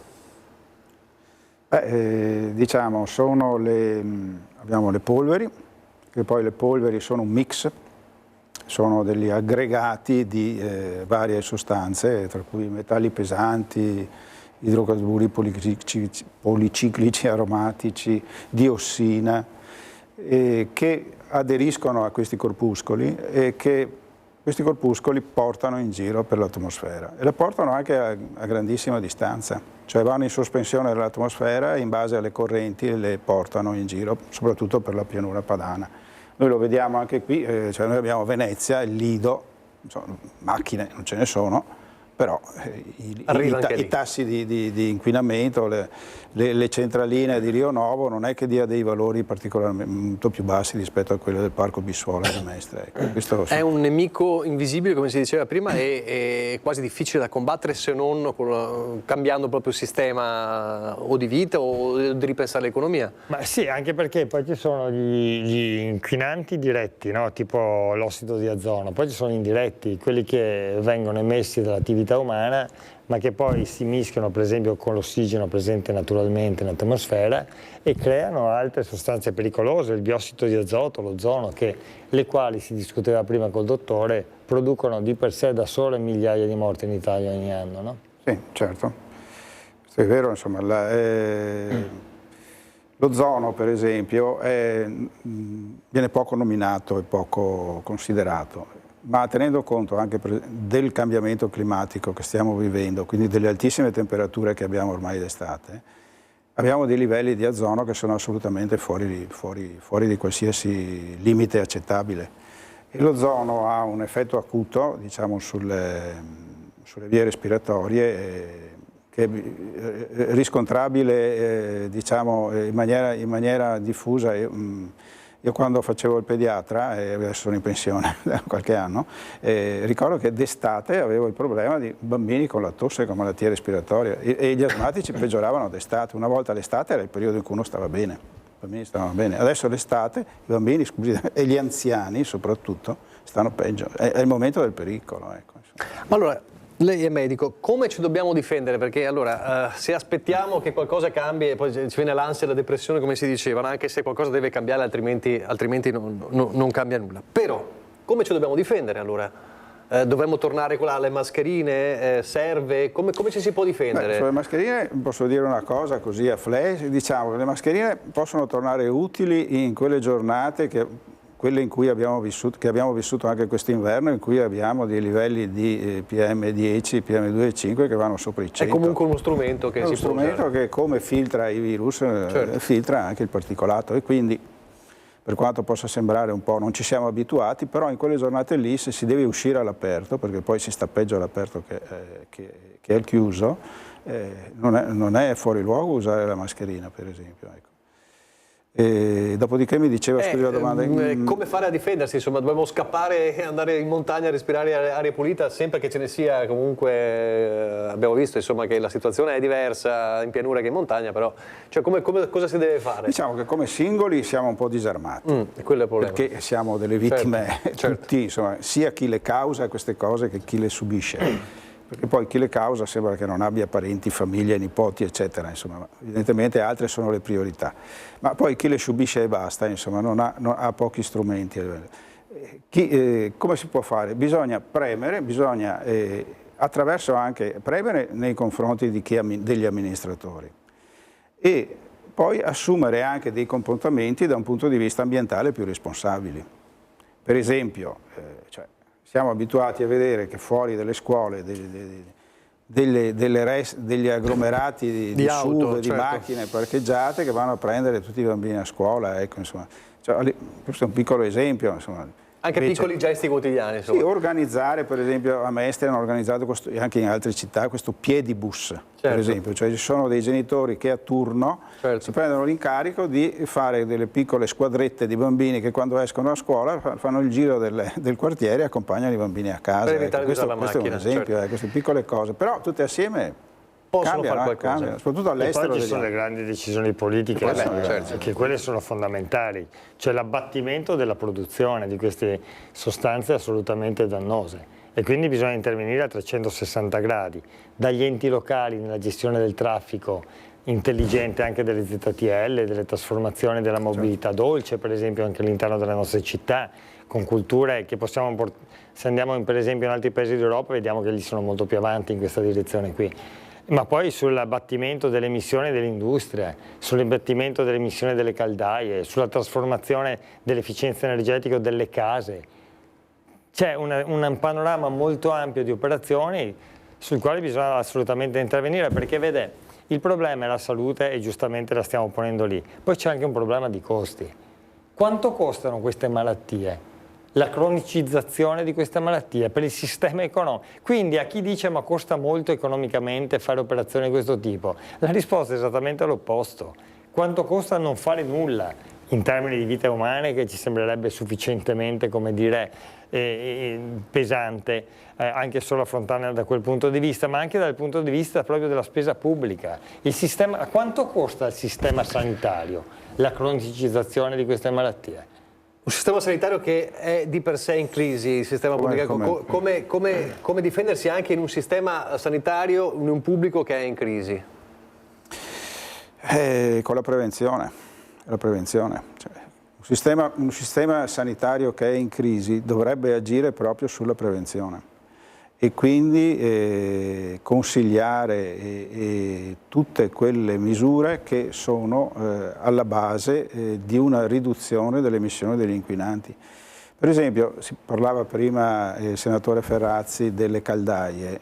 Diciamo, abbiamo le polveri, che poi le polveri sono un mix, sono degli aggregati di varie sostanze, tra cui metalli pesanti, idrocarburi policiclici aromatici, diossina, che aderiscono a questi corpuscoli e che questi corpuscoli portano in giro per l'atmosfera e la portano anche a grandissima distanza, cioè vanno in sospensione dall'atmosfera e in base alle correnti le portano in giro, soprattutto per la pianura padana. Noi lo vediamo anche qui, cioè noi abbiamo Venezia, il Lido, insomma, macchine non ce ne sono, però i tassi di inquinamento, le centraline di Rio Novo non è che dia dei valori particolarmente molto più bassi rispetto a quello del Parco Bissuola di Mestre. Ecco, è un nemico invisibile, come si diceva prima, e quasi difficile da combattere se non cambiando proprio il sistema o di vita o di ripensare l'economia. Ma sì, anche perché poi ci sono gli inquinanti diretti, no? Tipo l'ossido di ozono, poi ci sono indiretti, quelli che vengono emessi dall'attività umana, ma che poi si mischiano per esempio con l'ossigeno presente naturalmente in atmosfera e creano altre sostanze pericolose, il biossido di azoto, l'ozono, le quali, si discuteva prima col dottore, producono di per sé da sole migliaia di morti in Italia ogni anno, no? Sì, certo. Questo è vero, insomma, l'ozono per esempio viene poco nominato e poco considerato. Ma tenendo conto anche del cambiamento climatico che stiamo vivendo, quindi delle altissime temperature che abbiamo ormai d'estate, abbiamo dei livelli di ozono che sono assolutamente fuori di qualsiasi limite accettabile. E l'ozono ha un effetto acuto, diciamo, sulle vie respiratorie che è riscontrabile diciamo, in maniera diffusa. Io quando facevo il pediatra, e adesso sono in pensione da qualche anno, ricordo che d'estate avevo il problema di bambini con la tosse, con malattie respiratorie e gli asmatici peggioravano d'estate. Una volta l'estate era il periodo in cui uno stava bene, i bambini stavano bene. Adesso l'estate i bambini, scusi, e gli anziani soprattutto stanno peggio. È il momento del pericolo. Ecco. Allora, lei è medico, come ci dobbiamo difendere? Perché allora, se aspettiamo che qualcosa cambi e poi ci viene l'ansia e la depressione, come si dicevano, anche se qualcosa deve cambiare, altrimenti non cambia nulla. Però, come ci dobbiamo difendere allora? Dovremmo tornare con le mascherine? Serve? Come ci si può difendere? Sulle mascherine posso dire una cosa così a flash, diciamo che le mascherine possono tornare utili in quelle giornate quelle in cui abbiamo vissuto anche quest'inverno, in cui abbiamo dei livelli di PM10, PM2,5 che vanno sopra i 100. È comunque uno strumento che si può usare. Che come filtra i virus, certo, filtra anche il particolato e quindi, per quanto possa sembrare un po', non ci siamo abituati, però in quelle giornate lì, se si deve uscire all'aperto, perché poi si sta peggio all'aperto che al chiuso, non è fuori luogo usare la mascherina, per esempio. Ecco. Dopodiché mi diceva, scusi la domanda... come fare a difendersi? Insomma, dobbiamo scappare e andare in montagna a respirare aria pulita sempre che ce ne sia. Comunque abbiamo visto insomma, che la situazione è diversa in pianura che in montagna, però cioè, cosa si deve fare? Diciamo che come singoli siamo un po' disarmati, quello è il problema. Perché siamo delle vittime tutti, insomma, sia chi le causa queste cose che chi le subisce. Perché poi chi le causa sembra che non abbia parenti, famiglie, nipoti, eccetera, insomma, evidentemente altre sono le priorità. Ma poi chi le subisce e basta, insomma, ha pochi strumenti. Come si può fare? Bisogna premere, bisogna attraverso anche premere nei confronti degli amministratori e poi assumere anche dei comportamenti da un punto di vista ambientale più responsabili. Per esempio, siamo abituati a vedere che fuori dalle scuole degli agglomerati di auto, SUV, di macchine parcheggiate che vanno a prendere tutti i bambini a scuola, ecco, insomma. Questo è un piccolo esempio, insomma. Anche piccoli gesti quotidiani. Insomma. Sì, organizzare, per esempio a Mestre hanno organizzato anche in altre città questo piedibus, per esempio, cioè ci sono dei genitori che a turno si prendono l'incarico di fare delle piccole squadrette di bambini che quando escono a scuola fanno il giro del quartiere e accompagnano i bambini a casa. Per evitare di usare la questo è un esempio, queste piccole cose, però tutte assieme possono fare qualcosa. Cambiano, soprattutto all'estero. E poi ci sono le grandi decisioni politiche, che quelle sono fondamentali, cioè l'abbattimento della produzione di queste sostanze assolutamente dannose e quindi bisogna intervenire a 360 gradi, dagli enti locali nella gestione del traffico intelligente anche delle ZTL, delle trasformazioni della mobilità dolce, per esempio anche all'interno delle nostre città, con culture che possiamo se andiamo per esempio in altri paesi d'Europa vediamo che lì sono molto più avanti in questa direzione qui. Ma poi sull'abbattimento delle emissioni dell'industria, sull'abbattimento delle emissioni delle caldaie, sulla trasformazione dell'efficienza energetica delle case. C'è un panorama molto ampio di operazioni sul quale bisogna assolutamente intervenire, perché vede, il problema è la salute e giustamente la stiamo ponendo lì. Poi c'è anche un problema di costi. Quanto costano queste malattie? La cronicizzazione di queste malattie per il sistema economico. Quindi a chi dice ma costa molto economicamente fare operazioni di questo tipo, la risposta è esattamente l'opposto. Quanto costa non fare nulla in termini di vite umane, che ci sembrerebbe sufficientemente, come dire, pesante, anche solo affrontarla da quel punto di vista, ma anche dal punto di vista proprio della spesa pubblica. Quanto costa il sistema sanitario la cronicizzazione di queste malattie? Un sistema sanitario che è di per sé in crisi, il sistema pubblico. Come difendersi anche in un sistema sanitario, in un pubblico che è in crisi? Con la prevenzione. Cioè, un sistema sanitario che è in crisi dovrebbe agire proprio sulla prevenzione e quindi consigliare tutte quelle misure che sono alla base di una riduzione delle emissioni degli inquinanti. Per esempio, si parlava prima, il senatore Ferrazzi, delle caldaie.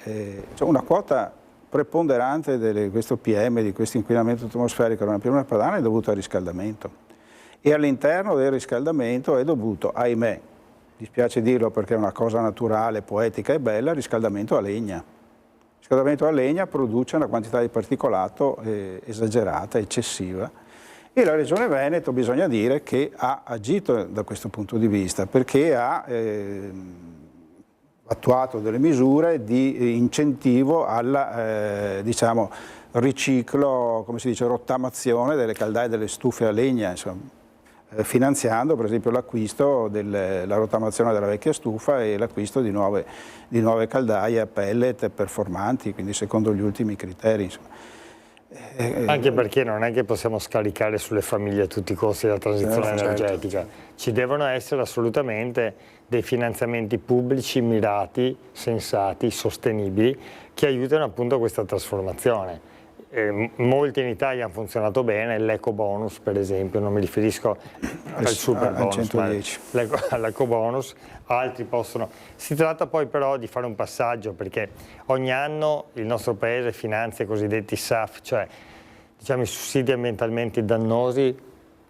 Cioè una quota preponderante di questo PM, di questo inquinamento atmosferico nella pianura padana è dovuta al riscaldamento. E all'interno del riscaldamento è dovuto, ahimè, dispiace dirlo perché è una cosa naturale, poetica e bella, il riscaldamento a legna. Il riscaldamento a legna produce una quantità di particolato esagerata, eccessiva, e la Regione Veneto bisogna dire che ha agito da questo punto di vista, perché ha attuato delle misure di incentivo al diciamo, riciclo, come si dice, rottamazione delle caldaie delle stufe a legna, insomma, finanziando per esempio l'acquisto la rottamazione della vecchia stufa e l'acquisto di nuove caldaie a pellet performanti, quindi secondo gli ultimi criteri. Insomma. Anche perché non è che possiamo scaricare sulle famiglie a tutti i costi della transizione energetica. Certo. Ci devono essere assolutamente dei finanziamenti pubblici mirati, sensati, sostenibili, che aiutano appunto questa trasformazione. Molti in Italia hanno funzionato bene, l'eco bonus per esempio, non mi riferisco al super bonus, ma all'eco bonus, altri possono. Si tratta poi però di fare un passaggio, perché ogni anno il nostro paese finanzia i cosiddetti SAF, cioè diciamo i sussidi ambientalmente dannosi,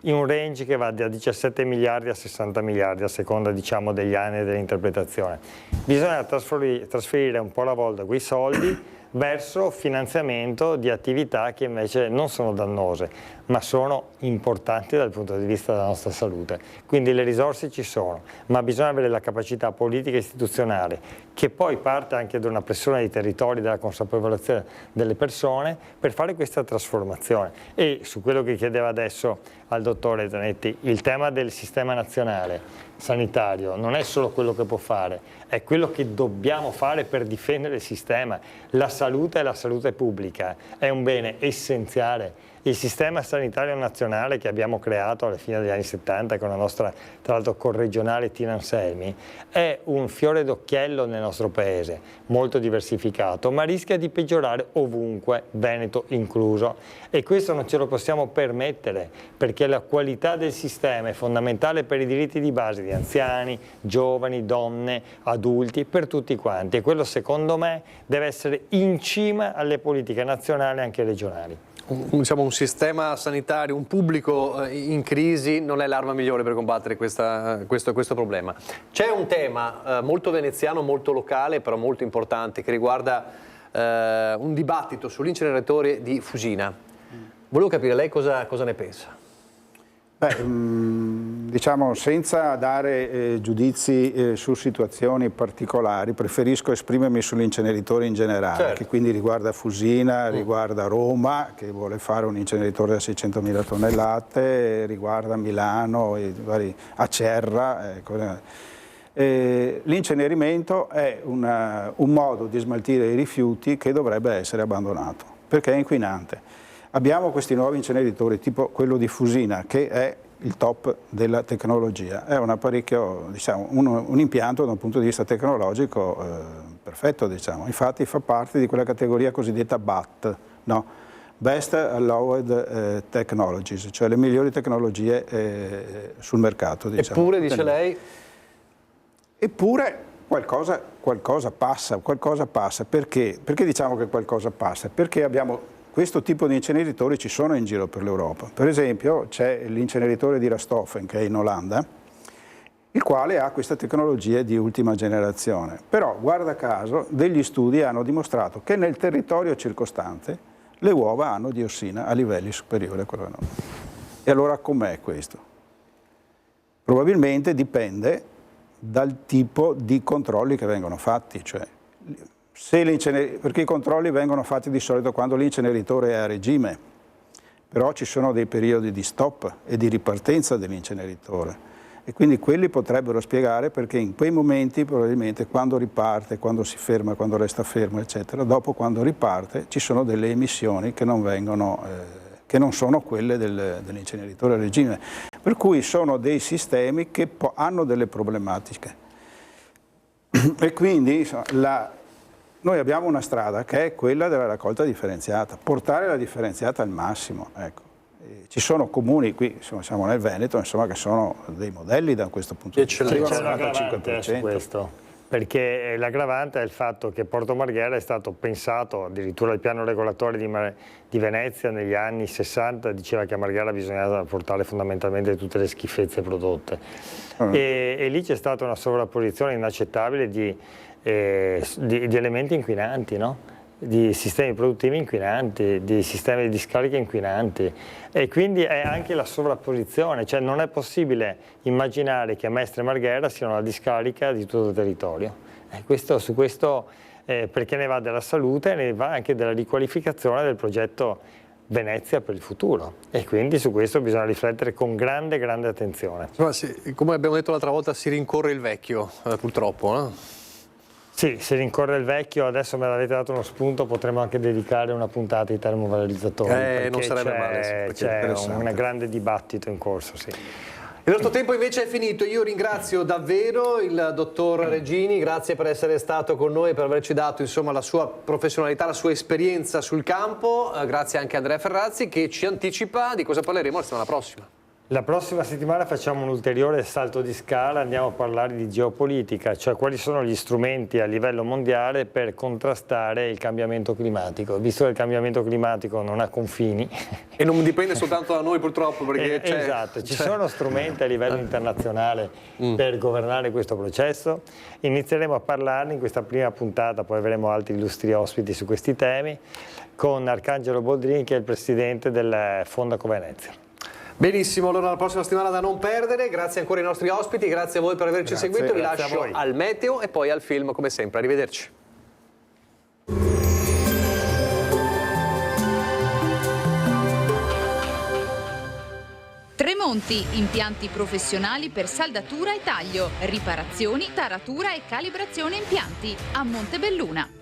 in un range che va da 17 miliardi a 60 miliardi a seconda degli anni e dell'interpretazione. Bisogna trasferire un po' alla volta quei soldi verso finanziamento di attività che invece non sono dannose, ma sono importanti dal punto di vista della nostra salute. Quindi le risorse ci sono, ma bisogna avere la capacità politica e istituzionale, che poi parte anche da una pressione dei territori, dalla consapevolezza delle persone, per fare questa trasformazione. E su quello che chiedeva adesso al dottore Zanetti, il tema del sistema nazionale sanitario non è solo quello che può fare, è quello che dobbiamo fare per difendere il sistema. La salute è la salute pubblica, è un bene essenziale. Il sistema sanitario nazionale che abbiamo creato alla fine degli anni 70 con la nostra, tra l'altro, corregionale Tina Anselmi, è un fiore d'occhiello nel nostro paese, molto diversificato, ma rischia di peggiorare ovunque, Veneto incluso. E questo non ce lo possiamo permettere, perché la qualità del sistema è fondamentale per i diritti di base di anziani, giovani, donne, adulti, per tutti quanti. E quello, secondo me, deve essere in cima alle politiche nazionali e anche regionali. Diciamo, un sistema sanitario, un pubblico in crisi non è l'arma migliore per combattere questo problema. C'è un tema molto veneziano, molto locale, però molto importante, che riguarda un dibattito sull'inceneritore di Fusina. Volevo capire lei cosa ne pensa. Diciamo, senza dare giudizi su situazioni particolari, preferisco esprimermi sull'inceneritore in generale, certo, che quindi riguarda Fusina, riguarda Roma, che vuole fare un inceneritore da 600.000 tonnellate, riguarda Milano, Acerra. L'incenerimento è un modo di smaltire i rifiuti che dovrebbe essere abbandonato, perché è inquinante. Abbiamo questi nuovi inceneritori, tipo quello di Fusina, che è il top della tecnologia. È un apparecchio, diciamo, un impianto da un punto di vista tecnologico perfetto, diciamo. Infatti fa parte di quella categoria cosiddetta BAT, no? Best Allowed Technologies, cioè le migliori tecnologie sul mercato. Diciamo. Eppure, dice lei? Eppure qualcosa passa. Perché? Perché diciamo che qualcosa passa? Perché abbiamo questo tipo di inceneritori, ci sono in giro per l'Europa. Per esempio c'è l'inceneritore di Rastofen, che è in Olanda, il quale ha questa tecnologia di ultima generazione. Però, guarda caso, degli studi hanno dimostrato che nel territorio circostante le uova hanno diossina a livelli superiori a quello nostro. E allora com'è questo? Probabilmente dipende dal tipo di controlli che vengono fatti, cioè perché i controlli vengono fatti di solito quando l'inceneritore è a regime, però ci sono dei periodi di stop e di ripartenza dell'inceneritore e quindi quelli potrebbero spiegare perché in quei momenti probabilmente quando riparte, quando si ferma, quando resta fermo eccetera, dopo quando riparte ci sono delle emissioni che non sono quelle dell'inceneritore a regime, per cui sono dei sistemi che hanno delle problematiche e quindi insomma, noi abbiamo una strada che è quella della raccolta differenziata, portare la differenziata al massimo. Ecco. Ci sono comuni, qui insomma, siamo nel Veneto, insomma, che sono dei modelli da questo punto di vista. C'è l'aggravante su questo, perché l'aggravante è il fatto che Porto Marghera è stato pensato, addirittura il piano regolatore di Venezia negli anni 60 diceva che a Marghera bisognava portare fondamentalmente tutte le schifezze prodotte. E lì c'è stata una sovrapposizione inaccettabile di elementi inquinanti, no? Di sistemi produttivi inquinanti, di sistemi di discarica inquinanti e quindi è anche la sovrapposizione, cioè non è possibile immaginare che Mestre e Marghera siano la discarica di tutto il territorio. Su questo perché ne va della salute, ne va anche della riqualificazione del progetto Venezia per il futuro e quindi su questo bisogna riflettere con grande attenzione. Come abbiamo detto l'altra volta, si rincorre il vecchio purtroppo, no? Sì, se rincorre il vecchio, adesso me l'avete dato uno spunto, potremmo anche dedicare una puntata ai termovalorizzatori. Non sarebbe male, c'è un grande dibattito in corso, sì. Il nostro tempo invece è finito, io ringrazio davvero il dottor Regini, grazie per essere stato con noi e per averci dato insomma, la sua professionalità, la sua esperienza sul campo, grazie anche a Andrea Ferrazzi che ci anticipa di cosa parleremo la settimana prossima. La prossima settimana facciamo un ulteriore salto di scala, andiamo a parlare di geopolitica, cioè quali sono gli strumenti a livello mondiale per contrastare il cambiamento climatico. Visto che il cambiamento climatico non ha confini. E non dipende soltanto da noi purtroppo, perché esatto, ci sono strumenti a livello internazionale per governare questo processo. Inizieremo a parlarne in questa prima puntata, poi avremo altri illustri ospiti su questi temi, con Arcangelo Boldrini, che è il presidente del Fondaco Venezia. Benissimo, allora la prossima settimana da non perdere. Grazie ancora ai nostri ospiti, grazie a voi per averci seguito. Vi lascio al meteo e poi al film come sempre. Arrivederci. Tremonti, impianti professionali per saldatura e taglio, riparazioni, taratura e calibrazione impianti a Montebelluna.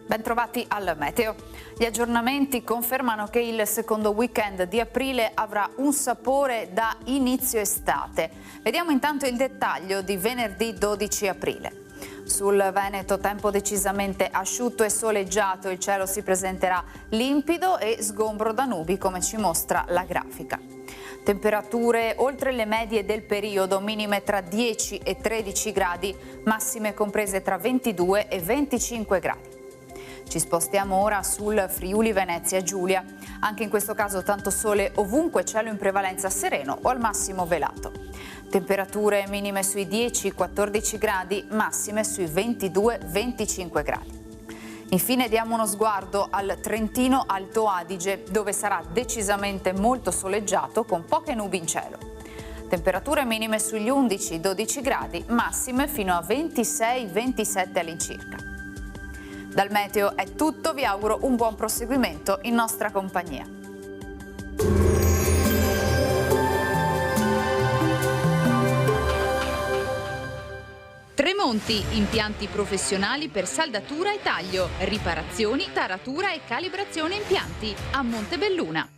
Bentrovati al meteo. Gli aggiornamenti confermano che il secondo weekend di aprile avrà un sapore da inizio estate. Vediamo intanto il dettaglio di venerdì 12 aprile. Sul Veneto tempo decisamente asciutto e soleggiato, il cielo si presenterà limpido e sgombro da nubi come ci mostra la grafica. Temperature oltre le medie del periodo, minime tra 10 e 13 gradi, massime comprese tra 22 e 25 gradi. Ci spostiamo ora sul Friuli Venezia Giulia. Anche in questo caso tanto sole ovunque, cielo in prevalenza sereno o al massimo velato. Temperature minime sui 10-14 gradi, massime sui 22-25 gradi. Infine diamo uno sguardo al Trentino Alto Adige, dove sarà decisamente molto soleggiato con poche nubi in cielo. Temperature minime sugli 11-12 gradi, massime fino a 26-27 all'incirca. Dal meteo è tutto, vi auguro un buon proseguimento in nostra compagnia. Tremonti, impianti professionali per saldatura e taglio, riparazioni, taratura e calibrazione impianti a Montebelluna.